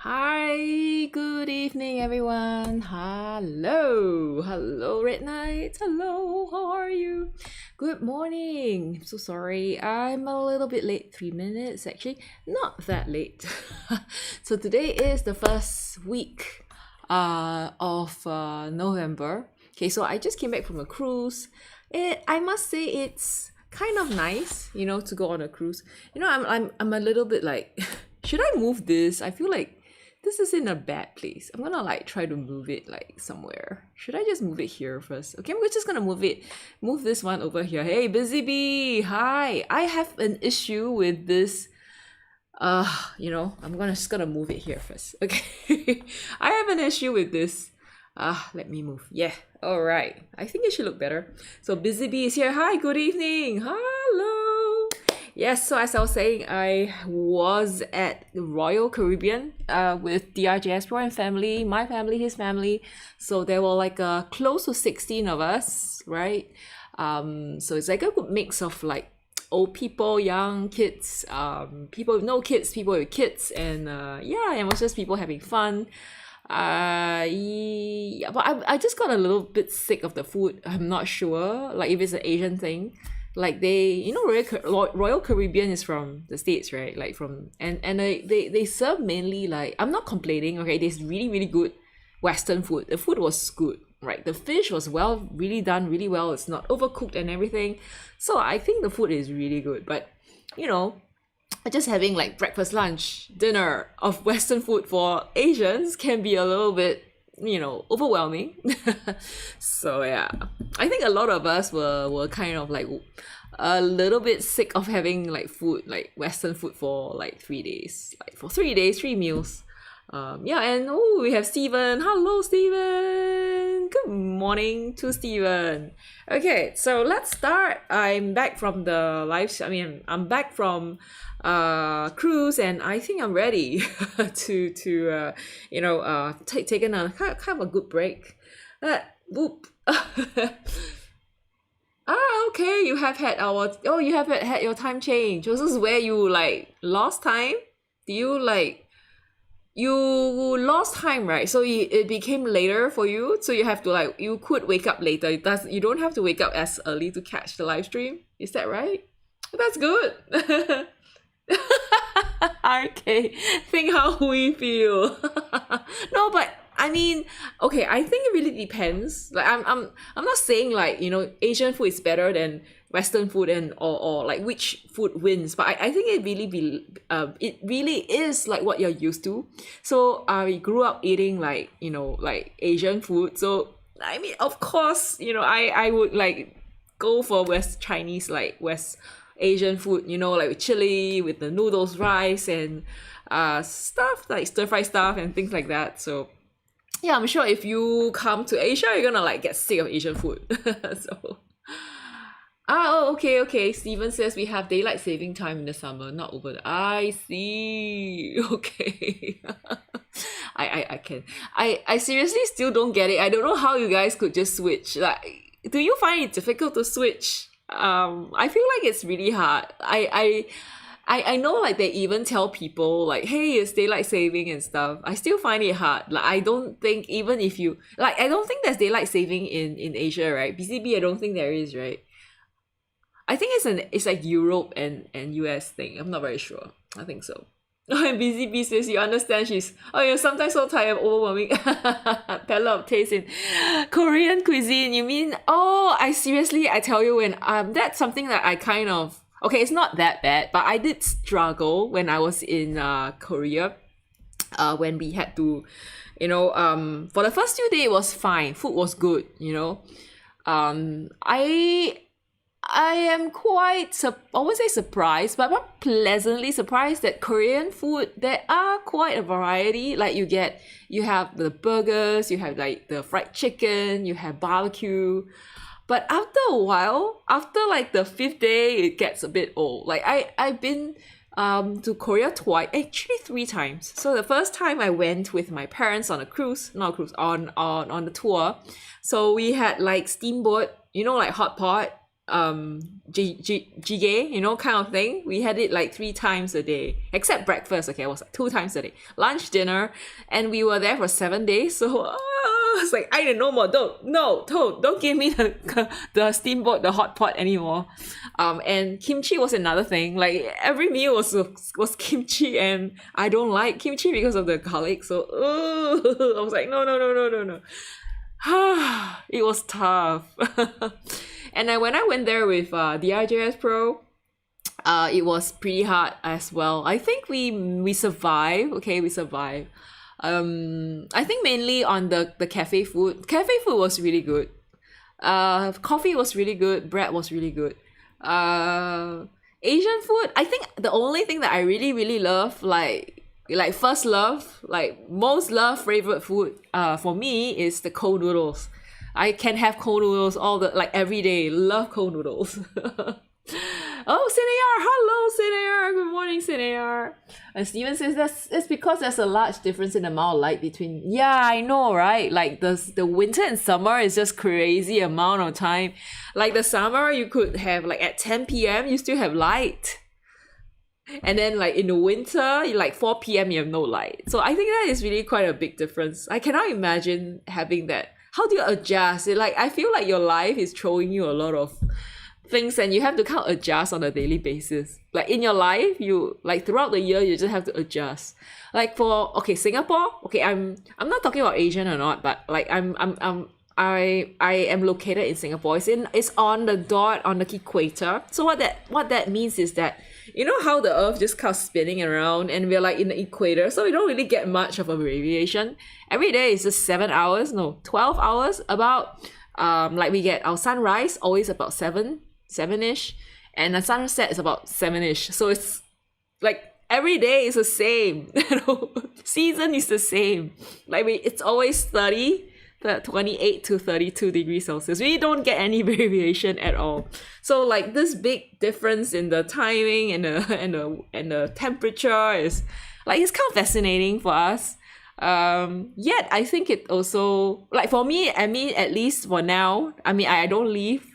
Hi, good evening, everyone. Hello, Red Knight. Hello, how are you? Good morning. I'm so sorry, I'm a little bit late, 3 minutes actually, not that late. So today is the first week of November. Okay, so I just came back from a cruise. I must say it's kind of nice, to go on a cruise. I'm a little bit like, should I move this? I feel like this is in a bad place. I'm gonna like try to move it like somewhere. Should I just move it here first? Okay, we're just gonna move this one over here. Hey, Busy Bee, hi. I have an issue with this. I'm just gonna move it here first. Okay, I have an issue with this. Let me move. Yeah, all right. I think it should look better. So Busy Bee is here. Hi, good evening. Hello. Yes, so as I was saying, I was at the Royal Caribbean with DRJS and family, my family, his family. So there were like close to 16 of us, right? So it's like a good mix of like old people, young kids, people with no kids, people with kids, and yeah, and it was just people having fun. Yeah, but I just got a little bit sick of the food. I'm not sure, like if it's an Asian thing. Like Royal Caribbean is from the States, right? Like and they serve mainly like, I'm not complaining, okay? There's really, really good Western food. The food was good, right? The fish was really done, really well. It's not overcooked and everything. So I think the food is really good. But, just having like breakfast, lunch, dinner of Western food for Asians can be a little bit, overwhelming. So yeah, I think a lot of us were kind of like a little bit sick of having like food, like Western food for like 3 days, like for 3 days, 3 meals. Yeah, and oh, we have Steven. Hello, Steven. Good morning to Steven. Okay, so let's start. I'm back from the I'm back from cruise, and I think I'm ready to taking a kind of a good break. Whoop. Okay, you have had your time change. Was this where you like lost time? Do you like you lost time, right? So it became later for you, so you have to like, you could wake up later. You don't have to wake up as early to catch the live stream. Is that right? That's good. Okay, think how we feel. No, but I mean, okay, I think it really depends. Like I'm not saying like, Asian food is better than Western food, and or like which food wins, but I think it really is like what you're used to. So I grew up eating like, like Asian food. So I mean, of course, I would like go for West Chinese, like West Asian food, like with chili, with the noodles, rice, and stuff like stir fry stuff and things like that. So yeah, I'm sure if you come to Asia, you're gonna like get sick of Asian food. So okay. Steven says we have daylight saving time in the summer, not over. I see. Okay. I can. I seriously still don't get it. I don't know how you guys could just switch. Like, do you find it difficult to switch? I feel like it's really hard. I know like they even tell people like, hey, it's daylight saving and stuff. I still find it hard. Like, I don't think, even if you like, I don't think there's daylight saving in Asia, right? BCB, I don't think there is, right? I think it's like Europe and US thing. I'm not very sure. I think so. And Busy Bee says you understand you're sometimes so tired of overwhelming palette of taste in Korean cuisine. You mean, I tell you, when that's something that I kind of, okay, it's not that bad, but I did struggle when I was in Korea, when we had to, for the first few days it was fine. Food was good, I am quite, I won't say surprised, but I'm pleasantly surprised that Korean food, there are quite a variety. Like you have the burgers, you have like the fried chicken, you have barbecue. But after a while, after like the fifth day, it gets a bit old. Like I've been to Korea twice, actually 3 times. So the first time I went with my parents on a cruise, not a cruise, on the tour. So we had like steamboat, like hot pot, jjigae, you know, kind of thing. We had it like 3 times a day, except breakfast. Okay, it was like 2 times a day, lunch, dinner, and we were there for 7 days. So it's like I no more. Don't give me the steamboat, the hot pot anymore. And kimchi was another thing. Like every meal was kimchi, and I don't like kimchi because of the garlic. So I was like no. It was tough. And then when I went there with DIJS Pro, it was pretty hard as well. I think we survived. Okay, we survived. I think mainly on the cafe food. Cafe food was really good. Coffee was really good. Bread was really good. Asian food, I think the only thing that I really, really love, like first love, like most loved favorite food for me is the cold noodles. I can have cold noodles every day. Love cold noodles. Oh, Cinear! Hello, Cinear! Good morning, Cinear! And Steven says it's because there's a large difference in the amount of light between... Yeah, I know, right? Like the winter and summer is just crazy amount of time. Like the summer, you could have like at 10 p.m. you still have light. And then like in the winter, like 4 p.m. you have no light. So I think that is really quite a big difference. I cannot imagine having that. How do you adjust? I feel like your life is throwing you a lot of things and you have to kind of adjust on a daily basis. Like in your life, you like throughout the year you just have to adjust. Like for Singapore, I'm not talking about Asian or not, but like I am located in Singapore. It's on the dot on the equator. So what that means is that you know how the earth just kind of spinning around and we're like in the equator, so we don't really get much of a radiation. Every day is just 12 hours about like we get our sunrise always about 7-ish, and the sunset is about 7-ish. So it's like every day is the same. Season is the same. Like it's always 28 to 32 degrees Celsius. We don't get any variation at all. So like this big difference in the timing and the temperature is like it's kind of fascinating for us. Yet I think it also like for me, I mean at least for now, I mean I don't live.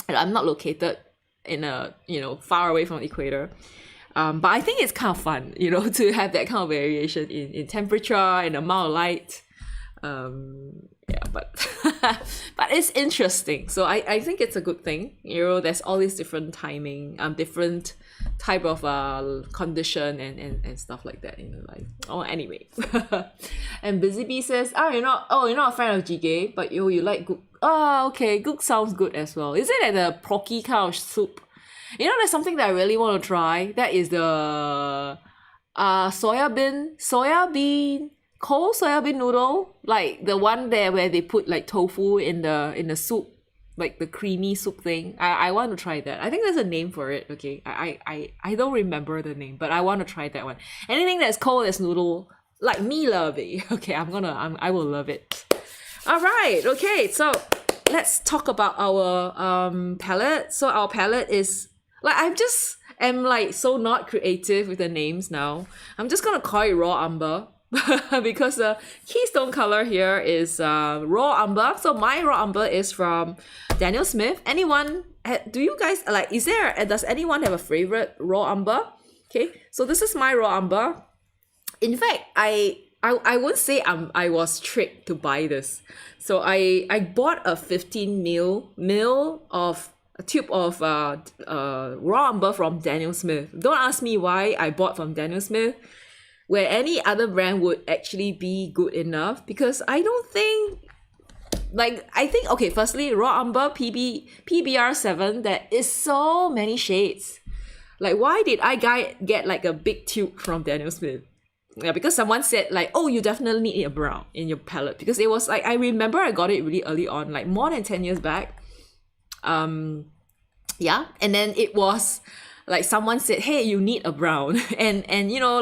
I'm not located in a far away from the equator. But I think it's kind of fun, to have that kind of variation in temperature and amount of light. But but it's interesting. So I think it's a good thing. There's all these different timing, different type of condition and stuff like that in your life. Oh, anyway. And Busy Bee says, you're not a fan of jjigae, but you like gook. Oh, okay, gook sounds good as well. Is it like the porky kind of soup? There's something that I really want to try. That is the cold soybean noodle, like the one there where they put like tofu in the soup, like the creamy soup thing. I want to try that. I think there's a name for it. Okay, I don't remember the name, but I want to try that one. Anything that's cold as noodle, like me love it. Okay, I will love it. All right. Okay, so let's talk about our palette. So our palette is like am like so not creative with the names now. I'm just gonna call it raw umber. Because the keystone color here is raw umber. So my raw umber is from Daniel Smith. Do you guys like, does anyone have a favorite raw umber? Okay, so this is my raw umber. In fact, I won't say I was tricked to buy this. So I bought a 15 mil of a tube of raw umber from Daniel Smith. Don't ask me why I bought from Daniel Smith, where any other brand would actually be good enough, because I don't think, okay, firstly, raw umber PBR7, there is so many shades. Like, why did I get like a big tube from Daniel Smith? Yeah, because someone said like, oh, you definitely need a brown in your palette, because it was like, I remember I got it really early on, like more than 10 years back. Yeah, and then it was like someone said, hey, you need a brown. And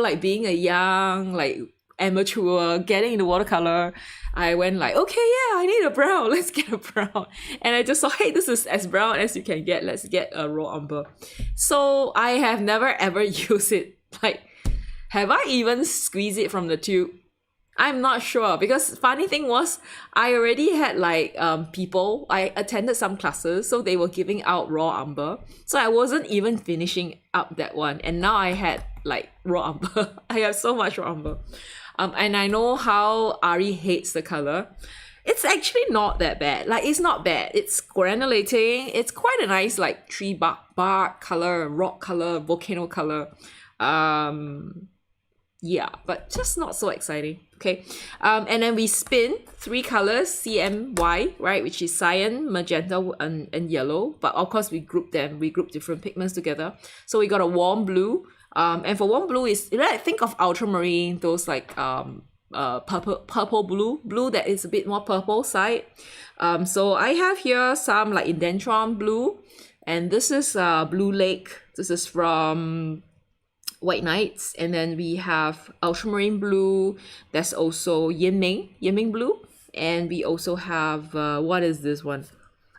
like being a young, like amateur, getting into watercolor, I went like, okay, yeah, I need a brown. Let's get a brown. And I just thought, hey, this is as brown as you can get. Let's get a raw umber. So I have never ever used it. Like, have I even squeezed it from the tube? I'm not sure because funny thing was I already had like people. I attended some classes, so they were giving out raw umber. So I wasn't even finishing up that one, and now I had like raw umber. I have so much raw umber. And I know how Ari hates the color. It's actually not that bad. Like it's not bad. It's granulating. It's quite a nice like tree bark color, rock color, volcano color. Yeah, but just not so exciting. Okay. And then we spin 3 colors, CMY, right, which is cyan, magenta, and yellow. But of course we group them. We group different pigments together. So we got a warm blue. And for warm blue is, think of ultramarine, those like purple blue that is a bit more purple side. So I have here some like Indentron blue, and this is Blue Lake. This is from White Nights. And then we have ultramarine blue. There's also Yinming blue, and we also have what is this one?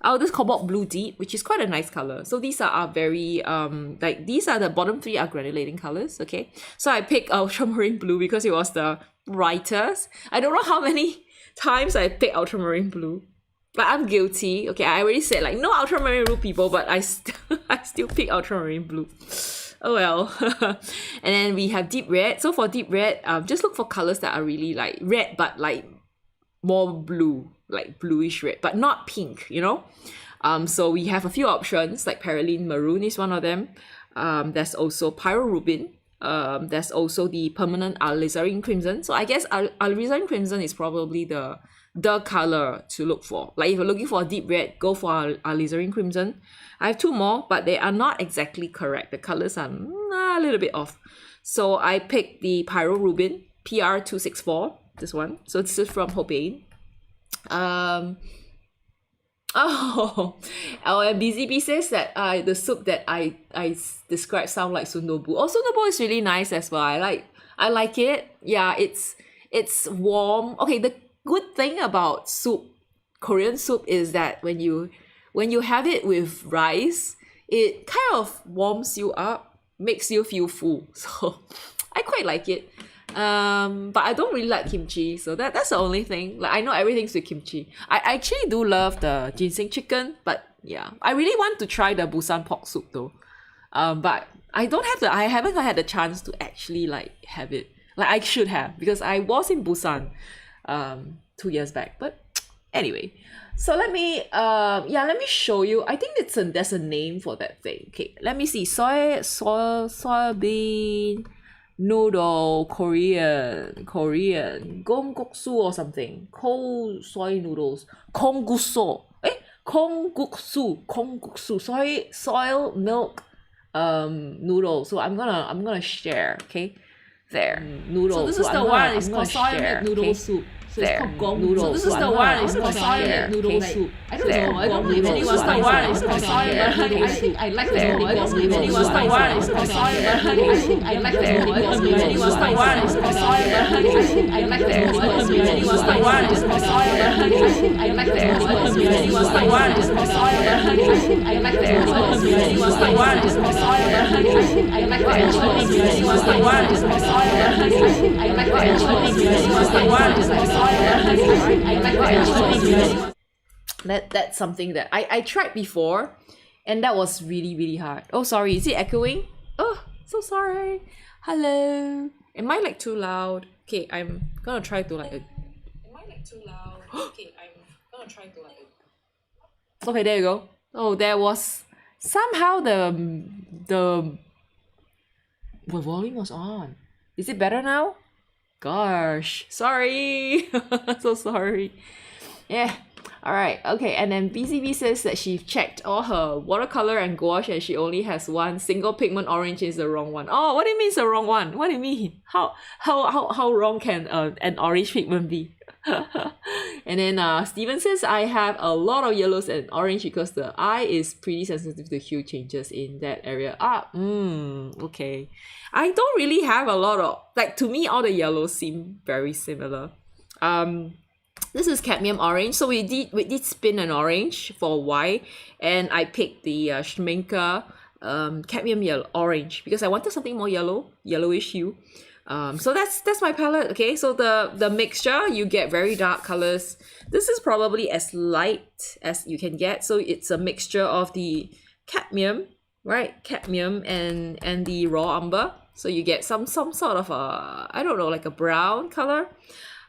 Oh, this cobalt blue deep, which is quite a nice color. So these are very like these are the bottom 3 are granulating colors. Okay, so I picked ultramarine blue because it was the brightest. I don't know how many times I picked ultramarine blue, but I'm guilty. Okay, I already said like no ultramarine blue people, but I still pick ultramarine blue. Oh well. And then we have deep red. So for deep red, just look for colors that are really like red, but like more blue, like bluish red, but not pink, you know. So we have a few options, like Paraline Maroon is one of them. There's also Pyrorubin. There's also the permanent alizarin crimson. So I guess alizarin crimson is probably the color to look for. Like if you're looking for a deep red, go for alizarin crimson. I have 2 more, but they are not exactly correct. The colors are a little bit off. So I picked the Pyrorubin PR264, this one. So this is from Hopain. And BZB says that the soup that I described sound like sundubu. Oh, sundubu is really nice as well. I like it. Yeah, it's warm. Okay, the good thing about soup, Korean soup, is that when you have it with rice, it kind of warms you up, makes you feel full. So I quite like it. But I don't really like kimchi, so that's the only thing. Like I know everything's with kimchi. I actually do love the ginseng chicken, but yeah, I really want to try the Busan pork soup though. But I haven't had the chance to actually like have it. Like I should have, because I was in Busan 2 years back. But anyway, so let me show you. I think there's a name for that thing. Okay, let me see. Soybean noodle, Korean gongguksu or something. Cold soy noodles, kongguksu. Kongguksu. Soy milk noodles. So I'm gonna share. Okay, there noodles. So this is the one. It's called soy milk noodle soup. So it's called gong noodles. So this is the one. It's called soy milk noodle soup. I don't know. I don't know if anyone's the one. It's called soy milk noodle soup. I think I like this one. I don't know if anyone's the one. It's called soy milk noodle soup. I like this one. I don't know if anyone's the one. It's called soy milk noodle soup. I like this one. I don't know if anyone's the one. It's called soy milk noodle soup. I like this one. I don't know if anyone's the one. It's called soy milk noodle soup. I like this one. I don't know if anyone's the one. It's called soy milk noodle soup. I like this one. I don't know if anyone's the one. It's called soy milk noodle soup. I like this one. I don't know if anyone's the one. It's called soy milk noodle soup. That's something that I tried before, and that was really, really hard. Oh, sorry, is it echoing? Oh, so sorry. Hello. Am I like too loud? Okay, I'm gonna try to like. Am I like too loud? Okay, I'm gonna try to like. Okay, there you go. Oh, there was somehow the volume was on. Is it better now? Gosh, sorry. So sorry. Yeah. All right. Okay. And then BCB says that she checked all her watercolor and gouache, and she only has one single pigment orange is the wrong one. Oh, what do you mean it's the wrong one? What do you mean? How wrong can an orange pigment be? And then Steven says I have a lot of yellows and orange because the eye is pretty sensitive to hue changes in that area. Okay. I don't really have a lot of, like, to me all the yellows seem very similar. This is cadmium orange. So we did spin an orange for Y, and I picked the Schminke cadmium yellow orange because I wanted something more yellowish hue. So that's my palette. Okay, so the mixture, you get very dark colors. This is probably as light as you can get. So it's a mixture of the cadmium, right? Cadmium and the raw umber. So you get some sort of a, I don't know, like a brown color.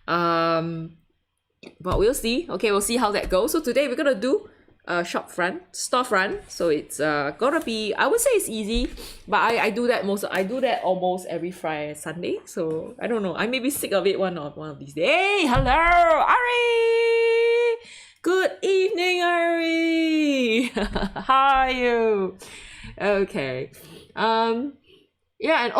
But we'll see. Okay, we'll see how that goes. So today we're gonna do storefront. So it's gonna be, I would say it's easy, but I do that almost every Friday Sunday. So I don't know, I may be sick of it one of these days. Hey, hello, Ari. Good evening, Ari. How are you? Okay. Yeah, and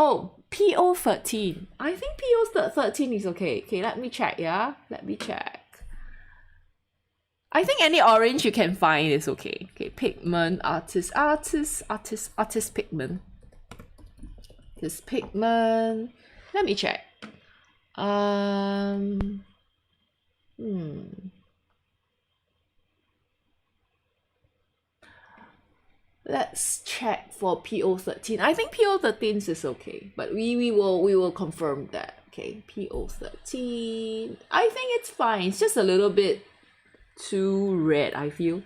PO13. I think PO13 is okay. Okay, let me check. Yeah, let me check. I think any orange you can find is okay. Okay, pigment, artist pigment. This pigment. Let me check. Let's check for PO13. I think PO13 is okay, but we will confirm that. Okay, PO13. I think it's fine. It's just a little bit too red, I feel.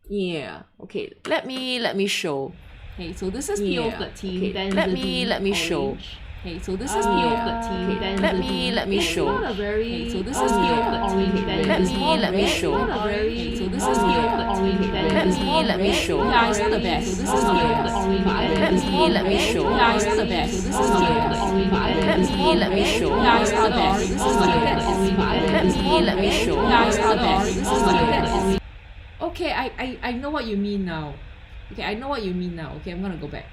Yeah. Okay. Let me show. Okay, so this is PO13. Okay. Then let me show. Okay, so this is PO13. Then let me show. It's not a very. Okay, so this is PO13. Then let me show. It's not a very. So this is PO13. Then let me show. Yeah, it's not the best. So this is PO13. Let me show. Yeah, it's not the best. So this is PO13. Let me show. Yeah, it's not the best. This is PO13. Let me show. Yeah, it's not the best. This is PO13. Okay, I know what you mean now. Okay, I know what you mean now. Okay, I'm gonna go back.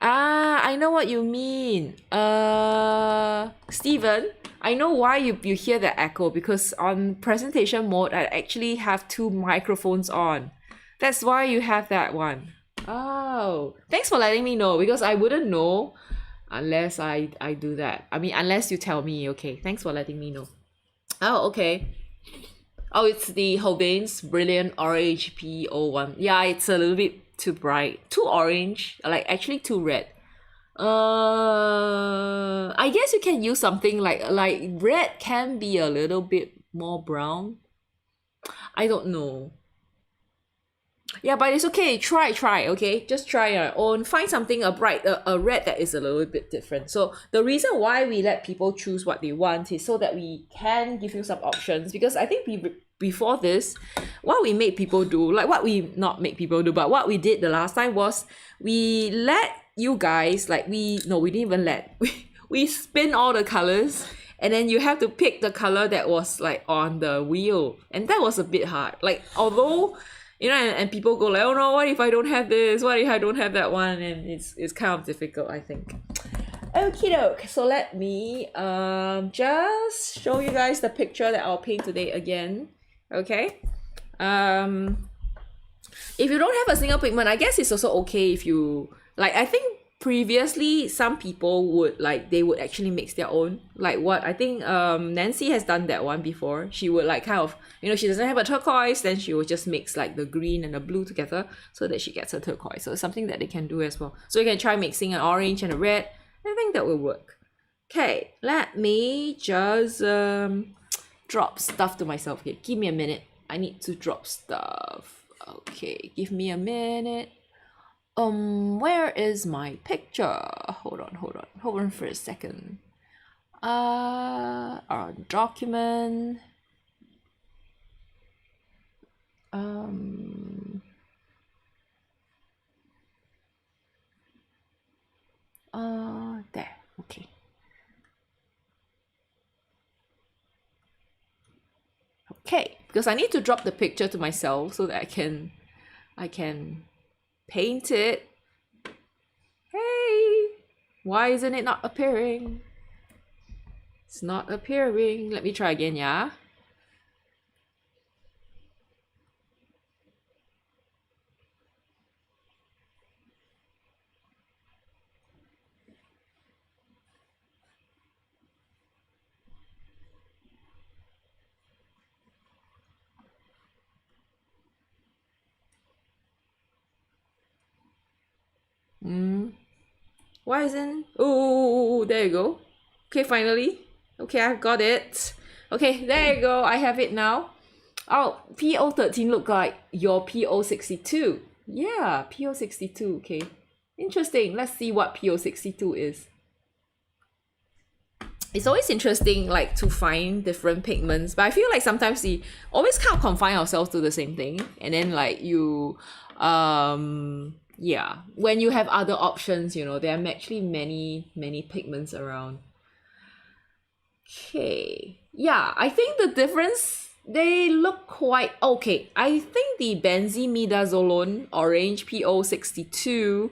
I know what you mean. Steven, I know why you hear the echo, because on presentation mode, I actually have two microphones on. That's why you have that one. Oh, thanks for letting me know, because I wouldn't know unless I do that. I mean, unless you tell me. Okay, thanks for letting me know. Oh, okay. Oh, it's the Holbein's Brilliant Orange PO1. Yeah, it's a little bit too bright, too orange, like actually too red. I guess you can use something like red can be a little bit more brown. I don't know. Yeah, but it's okay. Try. Okay, just try your own. Find something a red that is a little bit different. So the reason why we let people choose what they want is so that we can give you some options. Because I think before this, what we made people do, like what we not make people do, but what we did the last time was we let you guys, we didn't even let, we spin all the colors, and then you have to pick the color that was like on the wheel, and that was a bit hard. Like, although, you know, and people go like, oh no, what if I don't have this? What if I don't have that one? And it's kind of difficult, I think. Okie doke. So let me just show you guys the picture that I'll paint today again. Okay. If you don't have a single pigment, I guess it's also okay if you I think previously some people would they would actually mix their own. Like what I think Nancy has done that one before. She would kind of, you know, she doesn't have a turquoise, then she would just mix the green and the blue together so that she gets a turquoise. So it's something that they can do as well. So you can try mixing an orange and a red. I think that will work. Okay, let me just drop stuff to myself here. Give me a minute. I need to drop stuff. Okay, give me a minute. Where is my picture? Hold on for a second. Our document. There. Okay. Okay, because I need to drop the picture to myself so that I can paint it. Hey, why isn't it not appearing? It's not appearing. Let me try again, yeah? Why isn't... Oh, there you go. Okay, finally. Okay, I've got it. Okay, there you go. I have it now. Oh, PO13 look like your PO62. Yeah, PO62. Okay, interesting. Let's see what PO62 is. It's always interesting, like, to find different pigments, but I feel like sometimes we always can't confine ourselves to the same thing, and then like you yeah, when you have other options, you know, there are actually many pigments around. Okay, yeah, I think the difference, they look quite okay. I think the benzimidazolone orange PO62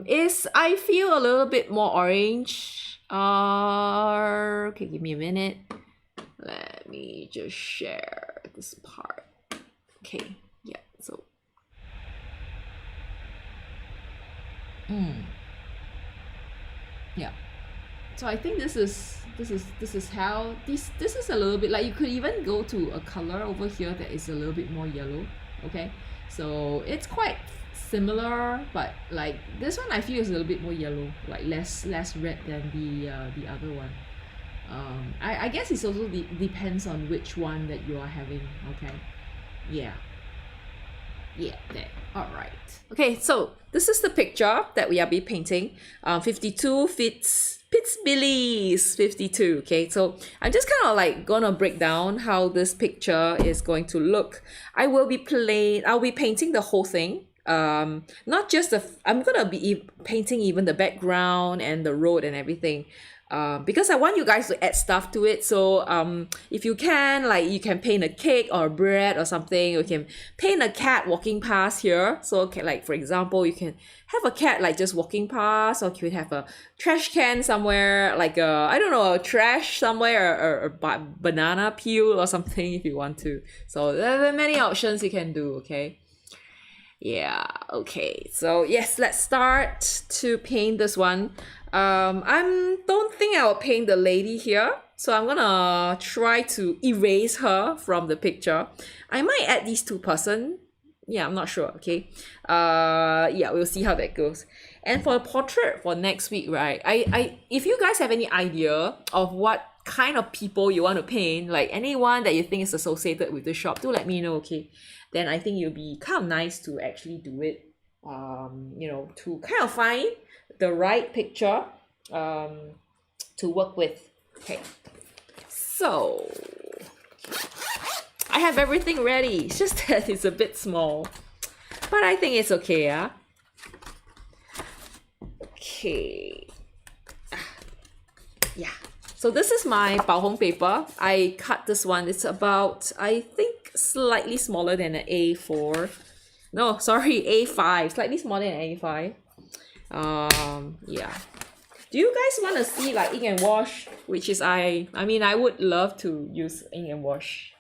is, I feel, a little bit more orange. Okay, give me a minute. Let me just share this part. Okay, yeah, so yeah. So I think this is how this is a little bit like, you could even go to a color over here that is a little bit more yellow. Okay, so it's quite similar, but like this one I feel is a little bit more yellow, like less red than the other one. I guess it's also depends on which one that you are having. Okay, yeah, there. All right. Okay, so this is the picture that we are be painting. 52 fits Billy's 52. Okay, so I'm just kind of like gonna break down how this picture is going to look. I'll be painting the whole thing. Not just I'm gonna be painting even the background and the road and everything, because I want you guys to add stuff to it. So if you can, like, you can paint a cake or a bread or something. You can paint a cat walking past here. So okay, like for example, you can have a cat like just walking past, or you could have a trash can somewhere, like I don't know, a trash somewhere, or a banana peel or something if you want to. So there are many options you can do. Okay. Yeah, okay, so yes, let's start to paint this one. I don't think I'll paint the lady here, so I'm gonna try to erase her from the picture. I might add these two person. Yeah, I'm not sure. Okay, yeah, we'll see how that goes. And for the portrait for next week, right, I if you guys have any idea of what kind of people you want to paint, like anyone that you think is associated with the shop, do let me know. Okay, then I think it'll be kind of nice to actually do it, you know, to kind of find the right picture to work with. Okay, so I have everything ready. It's just that it's a bit small, but I think it's okay. Yeah. Okay. Yeah. So this is my Baohong paper. I cut this one. It's about, I think, slightly smaller than an A4. No, sorry, A5. Slightly smaller than A5. Yeah. Do you guys want to see like ink and wash? Which is I mean, I would love to use ink and wash.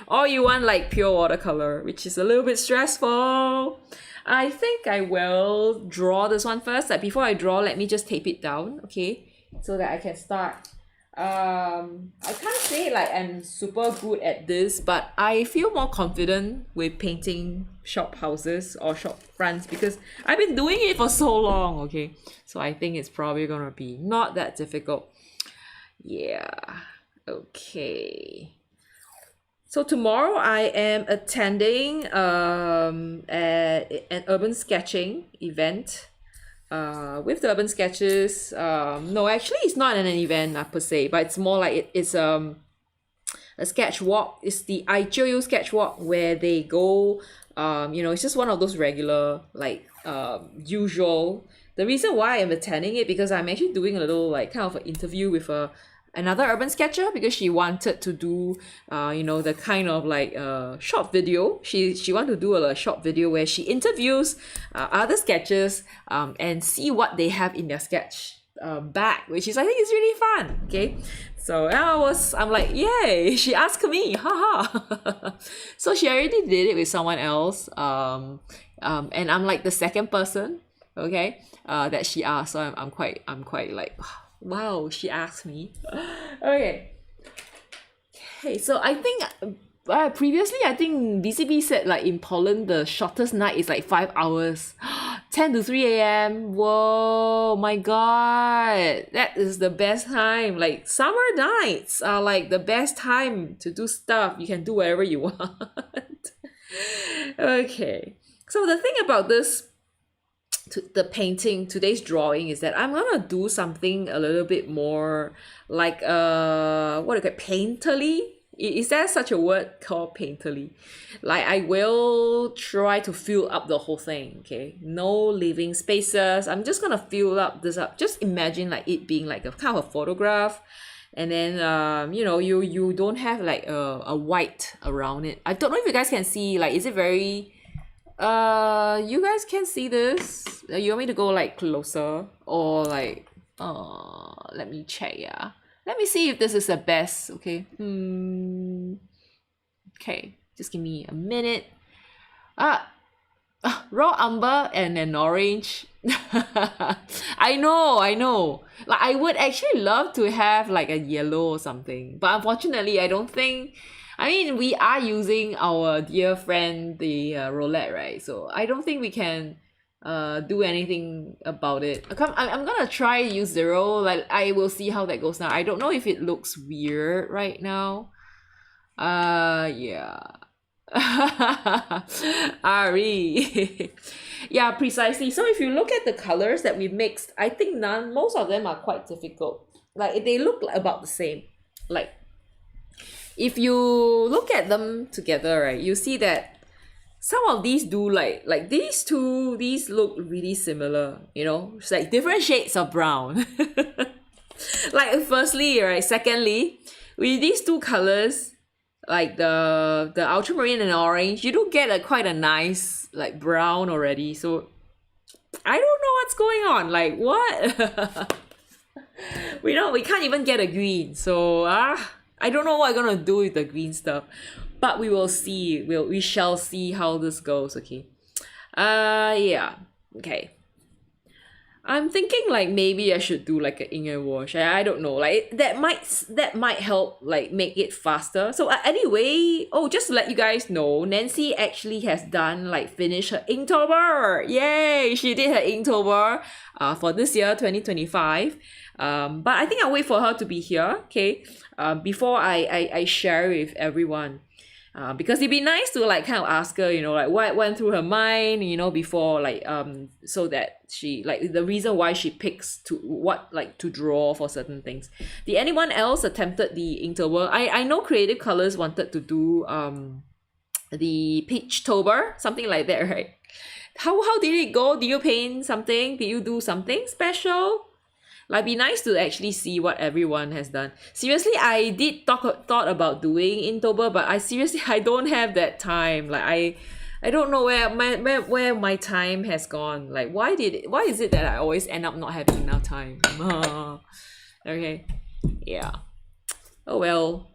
Or you want like pure watercolor, which is a little bit stressful. I think I will draw this one first. Like before I draw, let me just tape it down, okay? So that I can start. I can't say like I'm super good at this, but I feel more confident with painting shop houses or shop fronts because I've been doing it for so long, okay? So I think it's probably gonna be not that difficult. Yeah, okay. So tomorrow I am attending an urban sketching event with the urban sketches. No, actually it's not an event per se, but it's more like it's a sketch walk. It's the I Show You sketch walk where they go, you know, it's just one of those regular like usual. The reason why I'm attending it because I'm actually doing a little like kind of an interview with another urban sketcher because she wanted to do you know, the kind of like short video. She wanted to do a short video where she interviews other sketchers and see what they have in their sketch bag, which is I think is really fun. Okay, so I'm like, yay, she asked me, haha. So she already did it with someone else, and I'm like the second person, okay, that she asked. So I'm quite like, wow, she asked me. Okay, so I think previously I think BCB said like in Poland the shortest night is like 5 hours. 10 to 3 a.m. Whoa, my God. That is the best time. Like summer nights are like the best time to do stuff. You can do whatever you want. Okay. So the thing about the painting, today's drawing, is that I'm gonna do something a little bit more like what do you call it, painterly? Is there such a word called painterly? Like I will try to fill up the whole thing, okay? No living spaces. I'm just gonna fill up this up. Just imagine like it being like a kind of a photograph, and then you know, you don't have like a white around it. I don't know if you guys can see, like, is it very you guys can see this? You want me to go like closer, or like let me check, yeah. Let me see if this is the best, okay? Okay, just give me a minute. Raw umber and an orange. I know. Like I would actually love to have like a yellow or something, but unfortunately I don't think. I mean, we are using our dear friend the roulette, right? So I don't think we can do anything about it. I'm gonna try use 0. Like I will see how that goes now. I don't know if it looks weird right now. Yeah. Ari. Yeah, precisely. So if you look at the colors that we mixed, I think most of them are quite difficult. Like they look about the same. Like if you look at them together, right, you see that some of these do like these look really similar, you know? It's like different shades of brown. Like firstly, right, secondly, with these two colors, like the ultramarine and orange, you do get quite a nice like brown already. So I don't know what's going on. Like what? we can't even get a green. So I don't know what I'm gonna do with the green stuff. But we will see. We shall see how this goes, okay? Yeah. Okay. I'm thinking like maybe I should do like an inner wash. I don't know. Like that might help like make it faster. So anyway, just to let you guys know, Nancy actually has finished her Inktober. Yay! She did her Inktober for this year 2025. But I think I'll wait for her to be here, okay? Before I share with everyone. Because it'd be nice to like kind of ask her, you know, like what went through her mind, you know, before like so that she like the reason why she picks to draw for certain things. Did anyone else attempted the Inktober? I know Creative Colors wanted to do the Peachtober, something like that, right? How did it go? Did you paint something? Did you do something special? Like, be nice to actually see what everyone has done. Seriously, I did thought about doing Inktober, but I don't have that time. Like, I don't know where my time has gone. Like, why is it that I always end up not having enough time? Okay, yeah. Oh well.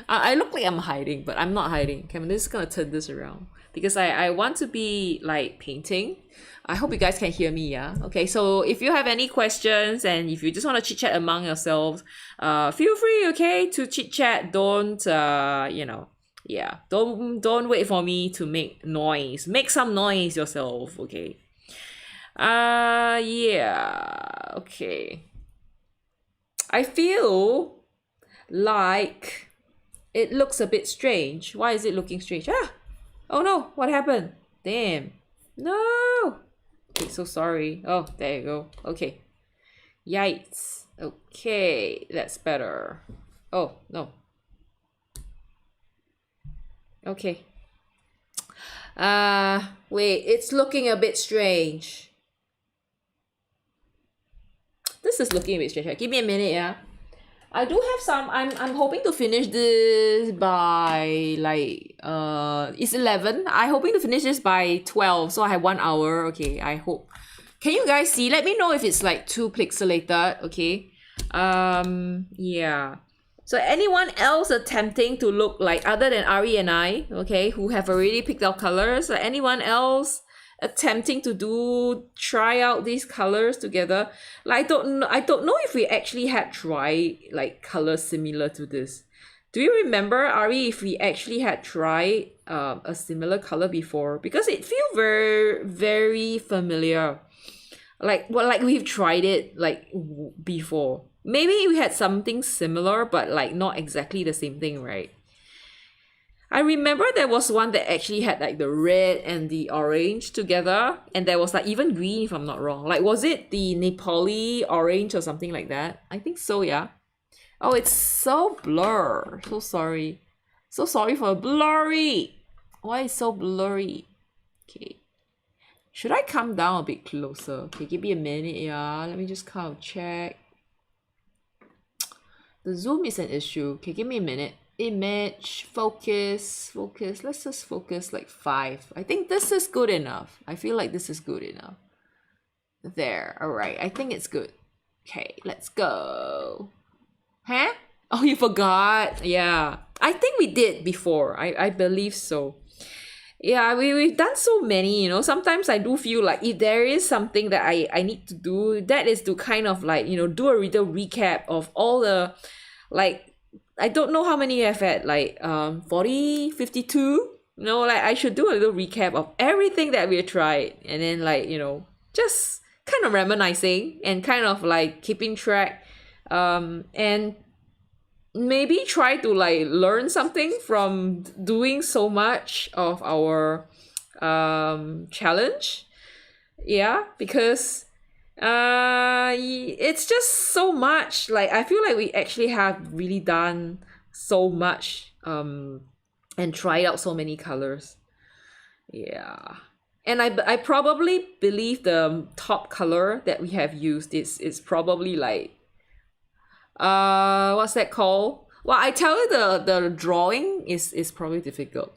I look like I'm hiding, but I'm not hiding. Okay, I'm just gonna turn this around because I want to be like painting. I hope you guys can hear me, yeah? Okay, so if you have any questions and if you just want to chit-chat among yourselves, feel free, okay, to chit-chat. Don't, yeah, don't wait for me to make noise. Make some noise yourself, okay? Yeah, okay. I feel like it looks a bit strange. Why is it looking strange? Oh no, what happened? Damn. No. Okay, so sorry. Oh, there you go. Okay. Yikes. Okay, that's better. Oh, no. Okay. Wait, it's looking a bit strange. This is looking a bit strange. Give me a minute, yeah. I do have some. I'm hoping to finish this by like it's 11. I'm hoping to finish this by 12. So I have 1 hour. Okay, I hope. Can you guys see? Let me know if it's like too pixelated. Okay. Yeah. So anyone else attempting to look like other than Ari and I, okay, who have already picked out colors? Or anyone else attempting to try out these colors together? Like I don't know if we actually had tried like colors similar to this. Do you remember, Ari, if we actually had tried a similar color before? Because it feels very, very familiar. Like, well, like we've tried it like before. Maybe we had something similar, but like not exactly the same thing, right? I remember there was one that actually had like the red and the orange together, and there was like even green, if I'm not wrong. Like, was it the Nepali orange or something like that? I think so, yeah. Oh, it's so blur. So sorry. So sorry for blurry. Why is so blurry? Okay. Should I come down a bit closer? Okay, give me a minute, yeah. Let me just kind of check. The zoom is an issue. Okay, give me a minute. Image, focus. Let's just focus like 5. I think this is good enough. I feel like this is good enough. There, all right. I think it's good. Okay, let's go. Huh? Oh, you forgot. Yeah. I think we did before. I believe so. Yeah, we've done so many, you know. Sometimes I do feel like if there is something that I need to do, that is to kind of like, you know, do a little recap of all the, like, I don't know how many I've had, like 40, 52. You know, like I should do a little recap of everything that we tried, and then like, you know, just kind of reminiscing and kind of like keeping track, and maybe try to like learn something from doing so much of our challenge. Yeah, because it's just so much. Like I feel like we actually have really done so much and tried out so many colors. Yeah. And I probably believe the top color that we have used is probably like what's that called? Well, I tell you, the drawing is probably difficult.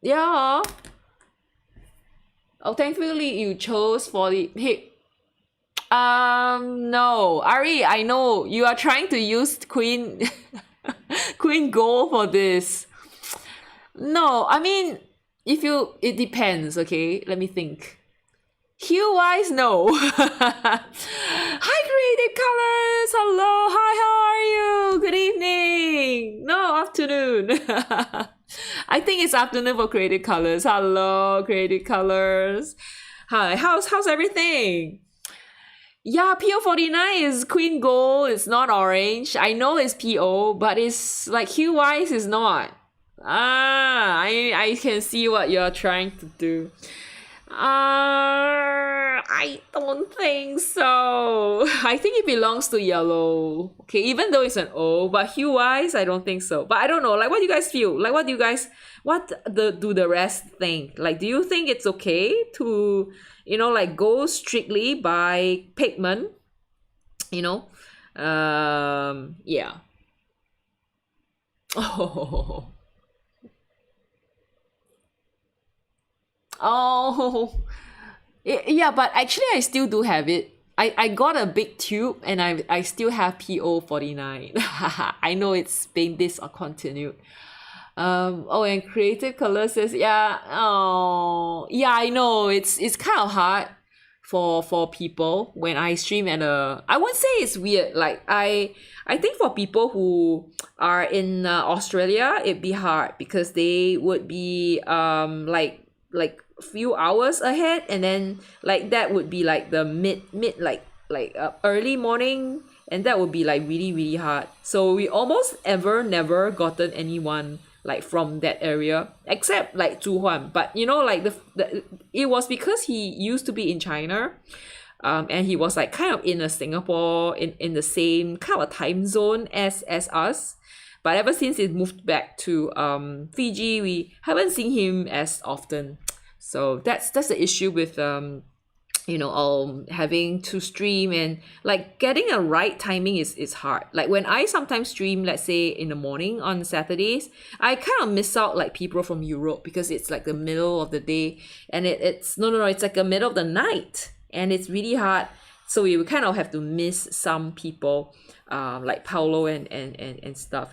Yeah. Oh, thankfully you chose for the hey. No, Ari, I know you are trying to use queen queen gold for this. No, I mean, it depends. Okay, let me think. Hue wise, no. Hi, creative colors. Hello, hi, how are you? Good evening. No, afternoon. I think it's afternoon for creative colors. Hello, creative colors. Hi, how's everything? Yeah, PO49 is queen gold. It's not orange. I know it's PO, but it's like hue wise is not. I can see what you're trying to do. I don't think so. I think it belongs to yellow. Okay, even though it's an O, but hue wise, I don't think so. But I don't know. Like, what do you guys feel? Like, do the rest think? Like, do you think it's okay to, you know, like go strictly by pigment? You know, yeah. Oh. Oh, yeah, but actually I still do have it. I got a big tube and I still have PO49. I know it's been this or continued. Oh, and creative color says, yeah, oh, yeah, I know it's kind of hard for people when I stream at I won't say it's weird. Like I think for people who are in Australia, it'd be hard because they would be like few hours ahead, and then like that would be like the mid like early morning, and that would be like really really hard. So we almost never gotten anyone like from that area except like Zhuhuan. But you know, like the it was because he used to be in China, and he was like kind of in a Singapore in the same kind of time zone as us. But ever since he moved back to Fiji, we haven't seen him as often. So that's the issue with you know, having to stream, and like getting a right timing is hard. Like when I sometimes stream, let's say in the morning on Saturdays, I kind of miss out like people from Europe because it's like the middle of the day, and it's it's like the middle of the night, and it's really hard. So we would kind of have to miss some people, like Paulo and stuff